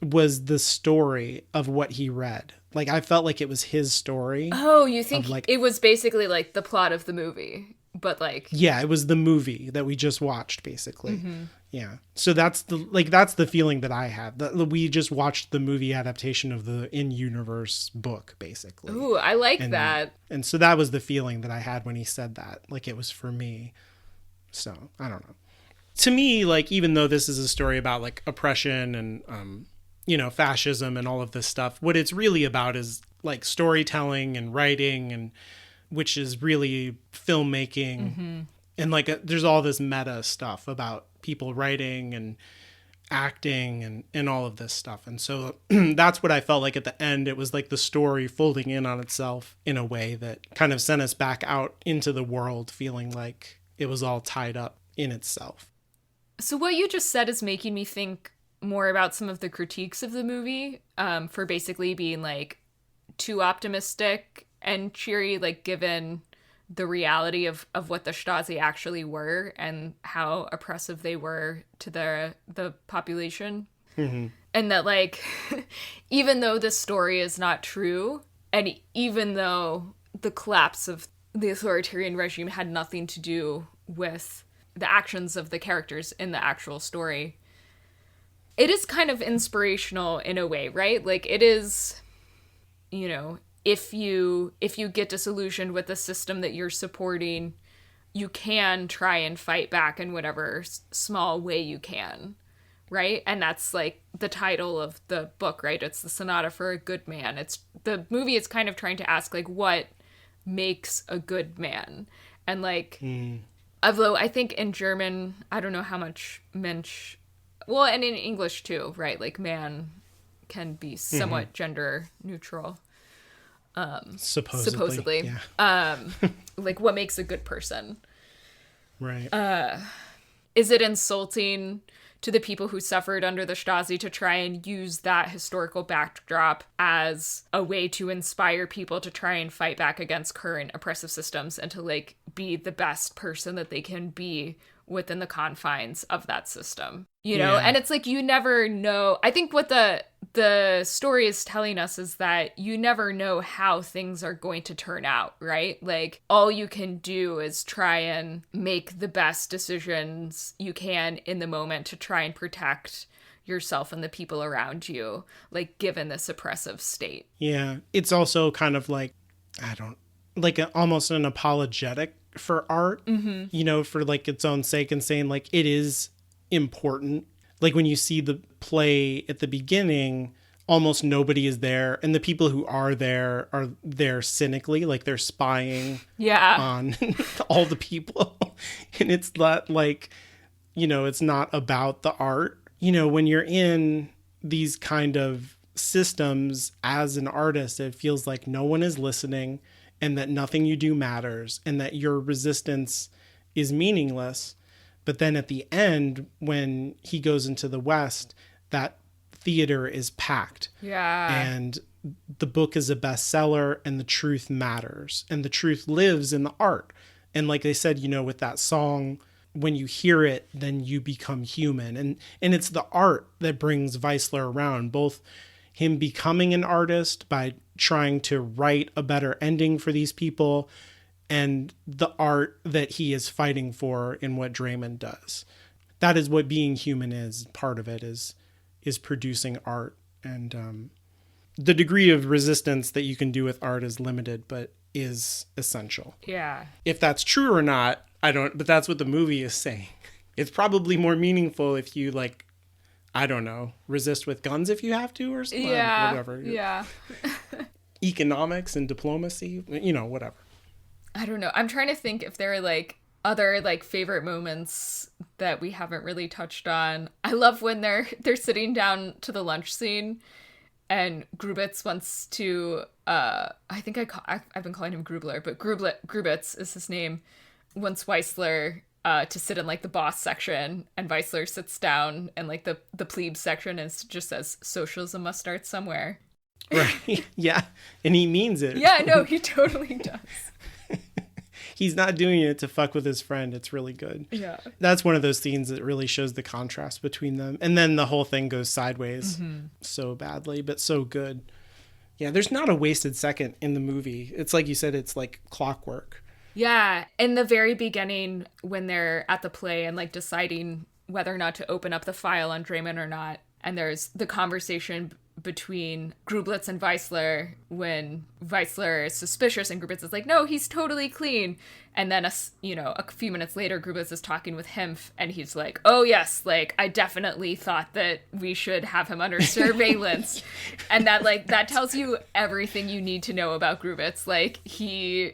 was the story of what he read. Like, I felt like it was his story. Oh, you think, like, it was basically, like, the plot of the movie, but, like... Yeah, it was the movie that we just watched, basically. Mm-hmm. Yeah. So that's the feeling that I had. We just watched the movie adaptation of the in-universe book, basically. Ooh, I like that. And so that was the feeling that I had when he said that. Like, it was for me. So, I don't know. To me, like, even though this is a story about, like, oppression and, you know, fascism and all of this stuff, what it's really about is, like, storytelling and writing, and which is really filmmaking. Mm-hmm. And, like, there's all this meta stuff about people writing and acting and all of this stuff. And so that's what I felt like at the end. It was like the story folding in on itself in a way that kind of sent us back out into the world feeling like it was all tied up in itself. So what you just said is making me think more about some of the critiques of the movie, for basically being, like, too optimistic and cheery, like, given the reality of what the Stasi actually were and how oppressive they were to the population. Mm-hmm. And that, like, even though this story is not true, and even though the collapse of the authoritarian regime had nothing to do with the actions of the characters in the actual story, it is kind of inspirational in a way, right? Like, it is, you know, if you get disillusioned with the system that you're supporting, you can try and fight back in whatever small way you can, right? And that's, like, the title of the book, right? It's the Sonata for a Good Man. It's the movie is kind of trying to ask, like, what makes a good man? And, like, although I think in German, I don't know how much Mensch, well, and in English too, right? Like, man can be somewhat gender neutral. Supposedly. Yeah. Like, what makes a good person? Right. Is it insulting to the people who suffered under the Stasi, to try and use that historical backdrop as a way to inspire people to try and fight back against current oppressive systems and to like be the best person that they can be within the confines of that system, you know? Yeah. And it's like, you never know. I think what the story is telling us is that you never know how things are going to turn out, right? Like, all you can do is try and make the best decisions you can in the moment to try and protect yourself and the people around you, like, given this oppressive state. Yeah. It's also kind of like, almost an apologetic for art, you know, for like its own sake, and saying like it is important. Like when you see the play at the beginning, almost nobody is there, and the people who are there cynically, like they're spying on all the people. And it's not like, you know, it's not about the art. You know, when you're in these kind of systems as an artist, it feels like no one is listening, and that nothing you do matters, and that your resistance is meaningless. But then at the end, when he goes into the West, that theater is packed. Yeah. And the book is a bestseller, and the truth matters. And the truth lives in the art. And like they said, you know, with that song, when you hear it, then you become human. And it's the art that brings Weissler around, both him becoming an artist by trying to write a better ending for these people, and the art that he is fighting for in what Draymond does. That is what being human is. Part of it is producing art. And the degree of resistance that you can do with art is limited, but is essential. Yeah. If that's true or not, I don't, but that's what the movie is saying. It's probably more meaningful if you, like, I don't know, resist with guns if you have to, or something. Yeah. Whatever. Yeah. Economics and diplomacy, you know, whatever. I don't know. I'm trying to think if there are like other like favorite moments that we haven't really touched on. I love when they're sitting down to the lunch scene, and Grubitz wants to I think I've been calling him Grubler, but Grubitz is his name, wants Weissler to sit in like the boss section, and Weissler sits down in like the plebe section and just says, "Socialism must start somewhere." Right. Yeah. And he means it. Yeah, no, he totally does. He's not doing it to fuck with his friend. It's really good. Yeah. That's one of those scenes that really shows the contrast between them. And then the whole thing goes sideways so badly, but so good. Yeah, there's not a wasted second in the movie. It's like you said, it's like clockwork. Yeah. In the very beginning, when they're at the play and like deciding whether or not to open up the file on Draymond or not, and there's the conversation between Grublitz and Weissler when Weissler is suspicious and Grublitz is like, no, he's totally clean. And then, a few minutes later, Grublitz is talking with Himpf, and he's like, oh, yes, like, I definitely thought that we should have him under surveillance. And that tells you everything you need to know about Grublitz. Like, he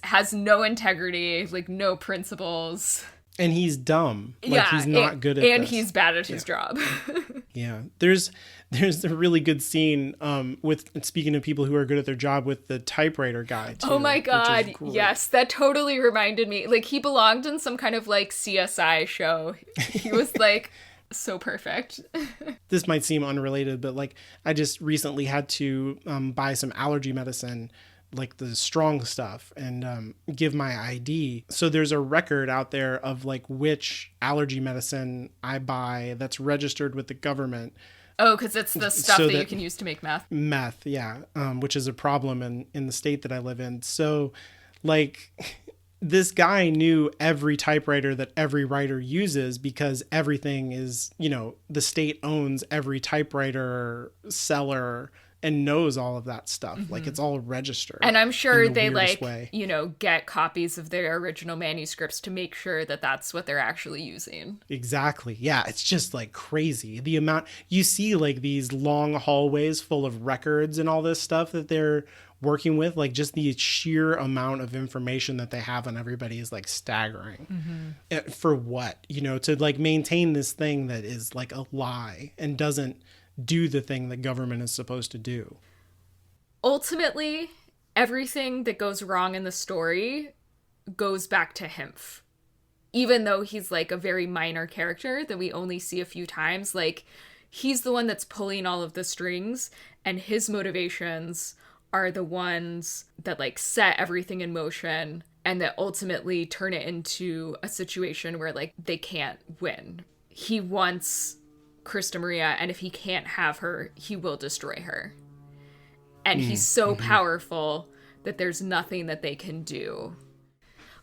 has no integrity, like, no principles. And he's dumb. Like, he's not good at this. And he's bad at his job. Yeah. There's a really good scene with, speaking of people who are good at their job, with the typewriter guy, too. Oh my God. Yes. That totally reminded me. Like, he belonged in some kind of, like, CSI show. He was, like, so perfect. This might seem unrelated, but, like, I just recently had to buy some allergy medicine, like the strong stuff, and give my ID. So there's a record out there of like which allergy medicine I buy that's registered with the government. Oh, because it's the stuff that you can use to make meth. Meth, yeah, which is a problem in the state that I live in. So, like, this guy knew every typewriter that every writer uses, because everything is, you know, the state owns every typewriter seller and knows all of that stuff. Like, it's all registered. And I'm sure they get copies of their original manuscripts to make sure that that's what they're actually using. Exactly. Yeah. It's just like crazy. The amount you see, like these long hallways full of records and all this stuff that they're working with, like just the sheer amount of information that they have on everybody is like staggering. For what, to like maintain this thing that is like a lie and doesn't do the thing that government is supposed to do. Ultimately, everything that goes wrong in the story goes back to Himpf. even though he's like a very minor character that we only see a few times, like he's the one that's pulling all of the strings, and his motivations are the ones that like set everything in motion and that ultimately turn it into a situation where like they can't win. He wants Krista Maria, and if he can't have her, he will destroy her. And he's so powerful that there's nothing that they can do.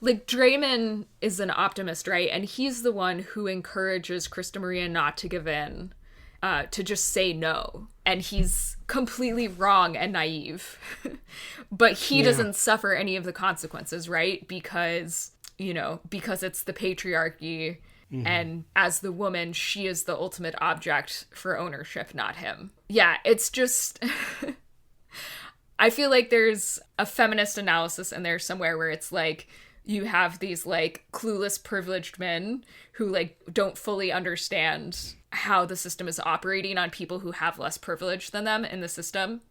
Like, Draymond is an optimist, right? And he's the one who encourages Krista Maria not to give in, to just say no. And he's completely wrong and naive. But he doesn't suffer any of the consequences, right? Because, you know, because it's the patriarchy. And as the woman, she is the ultimate object for ownership, not him. Yeah, it's just... I feel like there's a feminist analysis in there somewhere where it's like, you have these like clueless privileged men who like don't fully understand how the system is operating on people who have less privilege than them in the system.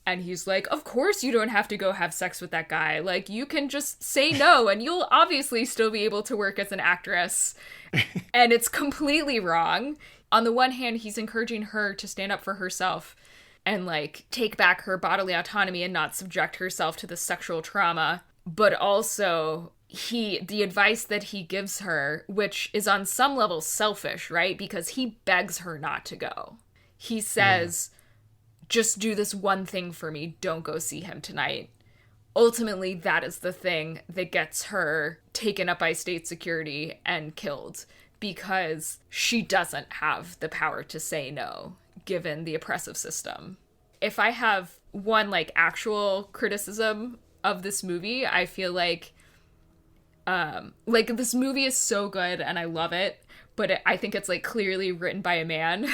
And he's like, of course you don't have to go have sex with that guy. Like, you can just say no and you'll obviously still be able to work as an actress. And it's completely wrong. On the one hand, he's encouraging her to stand up for herself and like take back her bodily autonomy and not subject herself to the sexual trauma. But also the advice that he gives her, which is on some level selfish, right? Because he begs her not to go. He says, just do this one thing for me. Don't go see him tonight. Ultimately, that is the thing that gets her taken up by state security and killed, because she doesn't have the power to say no, given the oppressive system. If I have one like actual criticism of this movie, I feel like this movie is so good and I love it, but I think it's like clearly written by a man.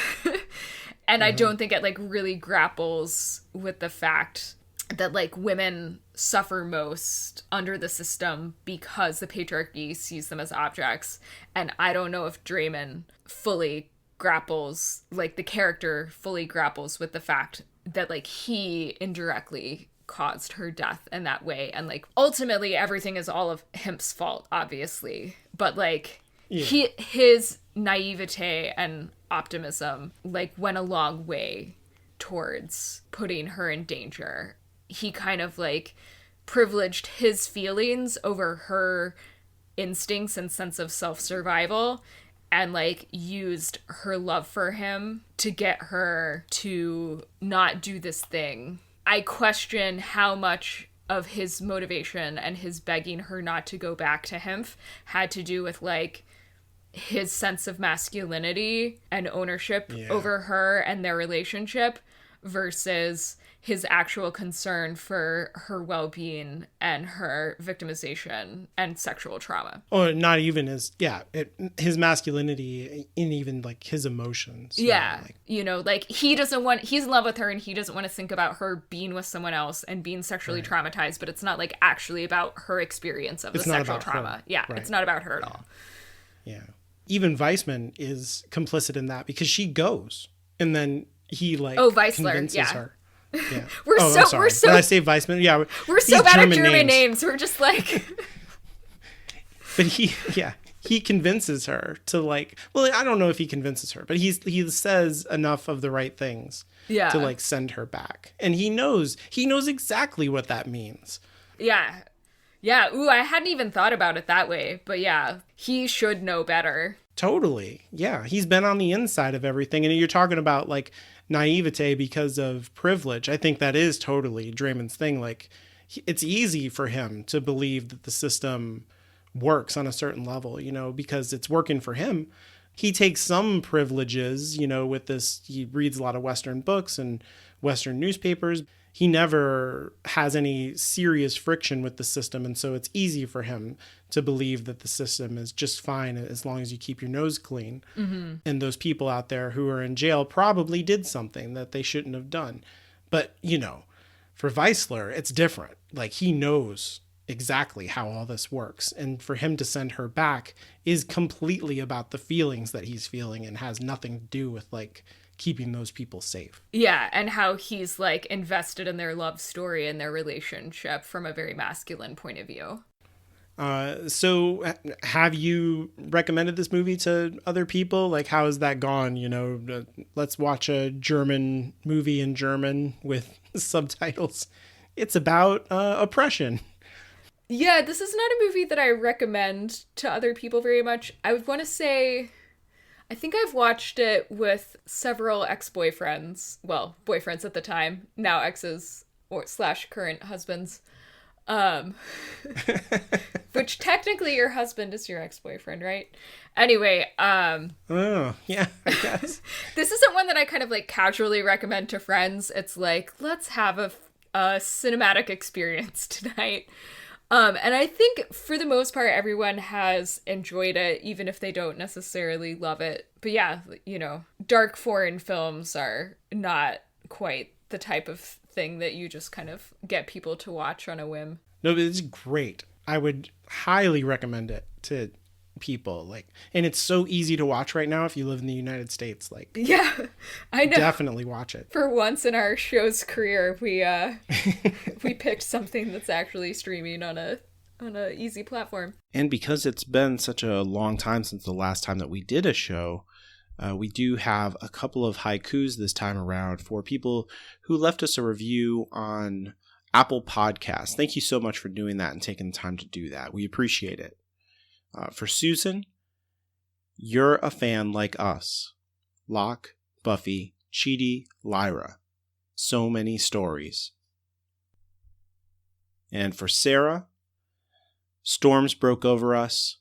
And I don't think it like really grapples with the fact that like women suffer most under the system because the patriarchy sees them as objects. And I don't know if Draymond fully grapples, like the character fully grapples with the fact that like he indirectly caused her death in that way. And like ultimately everything is all of Hemp's fault, obviously. But like his naivete and optimism like went a long way towards putting her in danger. He kind of like privileged his feelings over her instincts and sense of self-survival, and like used her love for him to get her to not do this thing. I question how much of his motivation and his begging her not to go back to him had to do with like his sense of masculinity and ownership over her and their relationship versus his actual concern for her well-being and her victimization and sexual trauma. Or not even his masculinity in even like his emotions. Yeah. Like he's in love with her and he doesn't want to think about her being with someone else and being sexually traumatized, but it's not like actually about her experience of the sexual trauma. Her. Yeah. Right. It's not about her at all. Yeah. Even Weissman is complicit in that because she goes and then he like convinces her. Yeah. We're so did I say Weissman? Yeah. We're so bad at German names. We're just like But he convinces her to like, well, I don't know if he convinces her, but he says enough of the right things to like send her back. And he knows exactly what that means. Yeah. Yeah, ooh, I hadn't even thought about it that way. But yeah, he should know better. Totally. Yeah, he's been on the inside of everything. And you're talking about like naivete because of privilege. I think that is totally Draymond's thing. Like, it's easy for him to believe that the system works on a certain level, because it's working for him. He takes some privileges, with this. He reads a lot of Western books and Western newspapers. He never has any serious friction with the system. And so it's easy for him to believe that the system is just fine as long as you keep your nose clean. Mm-hmm. And those people out there who are in jail probably did something that they shouldn't have done. But, for Weissler, it's different. Like, he knows exactly how all this works. And for him to send her back is completely about the feelings that he's feeling and has nothing to do with, like, keeping those people safe. Yeah, and how he's like invested in their love story and their relationship from a very masculine point of view. So have you recommended this movie to other people? Like, how has that gone? Let's watch a German movie in German with subtitles. It's about oppression. Yeah, this is not a movie that I recommend to other people very much. I would want to say I think I've watched it with several ex-boyfriends. Well, boyfriends at the time, now exes or slash current husbands. Um, which technically your husband is your ex-boyfriend, right? Anyway, Oh, yeah, I guess. this isn't one that I kind of like casually recommend to friends. It's like, let's have a cinematic experience tonight. And I think for the most part, everyone has enjoyed it, even if they don't necessarily love it. But yeah, dark foreign films are not quite the type of thing that you just kind of get people to watch on a whim. No, but it's great. I would highly recommend it to people. And it's so easy to watch right now if you live in the United States. Yeah, I know. Definitely watch it. For once in our show's career, we picked something that's actually streaming on a easy platform. And because it's been such a long time since the last time that we did a show, we do have a couple of haikus this time around for people who left us a review on Apple Podcasts. Thank you so much for doing that and taking the time to do that. We appreciate it. For Susan, you're a fan like us. Locke, Buffy, Chidi, Lyra. So many stories. And for Sarah, storms broke over us.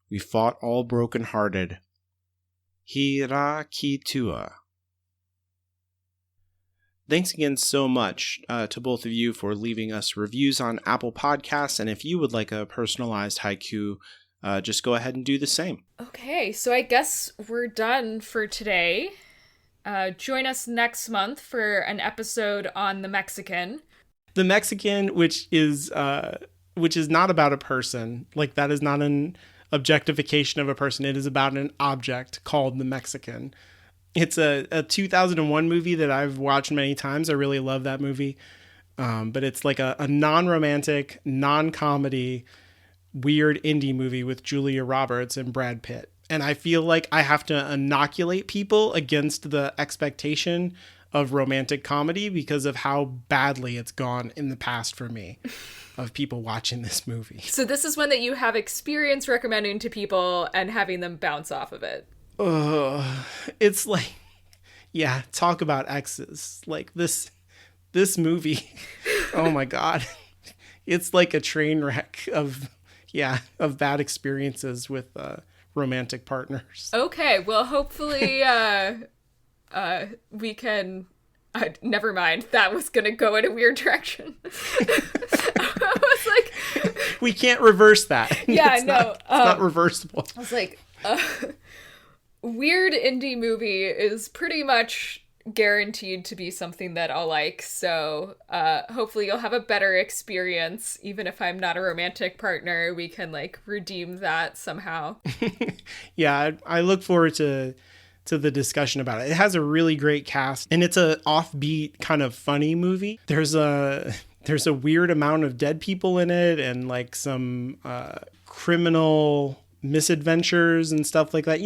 We fought all broken-hearted. Hira Kitua. Thanks again so much to both of you for leaving us reviews on Apple Podcasts. And if you would like a personalized haiku, just go ahead and do the same. Okay, so I guess we're done for today. Join us next month for an episode on the Mexican. The Mexican, which is not about a person. That is not an objectification of a person. It is about an object called the Mexican. It's a 2001 movie that I've watched many times. I really love that movie. But it's like a non-romantic, non-comedy, weird indie movie with Julia Roberts and Brad Pitt. And I feel like I have to inoculate people against the expectation of romantic comedy because of how badly it's gone in the past for me of people watching this movie. So this is one that you have experience recommending to people and having them bounce off of it. It's yeah, talk about exes. This movie, oh my God. It's like a train wreck of bad experiences with romantic partners. Okay, well, hopefully we can... never mind. That was going to go in a weird direction. I was like... We can't reverse that. Yeah, it's not reversible. I was like, weird indie movie is pretty much guaranteed to be something that I'll like. So hopefully you'll have a better experience. Even if I'm not a romantic partner, we can redeem that somehow. Yeah, I look forward to the discussion about it. It has a really great cast, and it's a offbeat kind of funny movie. There's a weird amount of dead people in it, and some criminal misadventures and stuff like that.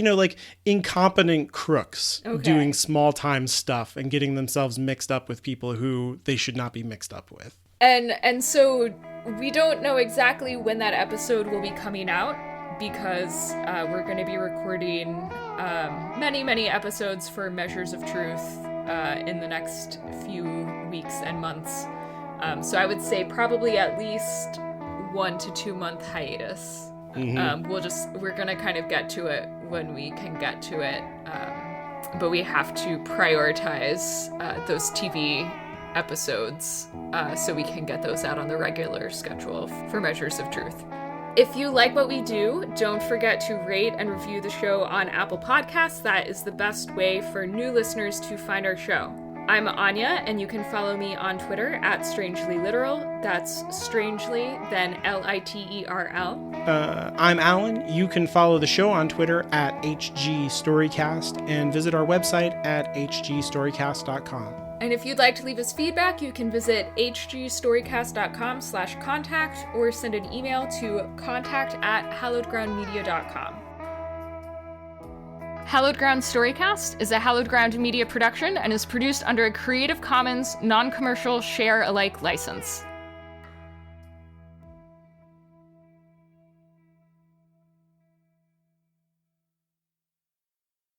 Incompetent crooks doing small time stuff and getting themselves mixed up with people who they should not be mixed up with. And so we don't know exactly when that episode will be coming out, because we're going to be recording many episodes for Measures of Truth in the next few weeks and months. So I would say probably at least 1 to 2 month hiatus. Mm-hmm. We're going to kind of get to it when we can get to it. But we have to prioritize those TV episodes so we can get those out on the regular schedule for Measures of Truth. If you like what we do, don't forget to rate and review the show on Apple Podcasts. That is the best way for new listeners to find our show. I'm Anya, and you can follow me on Twitter at StrangelyLiteral. That's strangely, then Literl. I'm Alan. You can follow the show on Twitter at HGStorycast and visit our website at hgstorycast.com. And if you'd like to leave us feedback, you can visit hgstorycast.com/contact or send an email to contact@hallowedgroundmedia.com. Hallowed Ground Storycast is a Hallowed Ground Media production and is produced under a Creative Commons non-commercial share-alike license.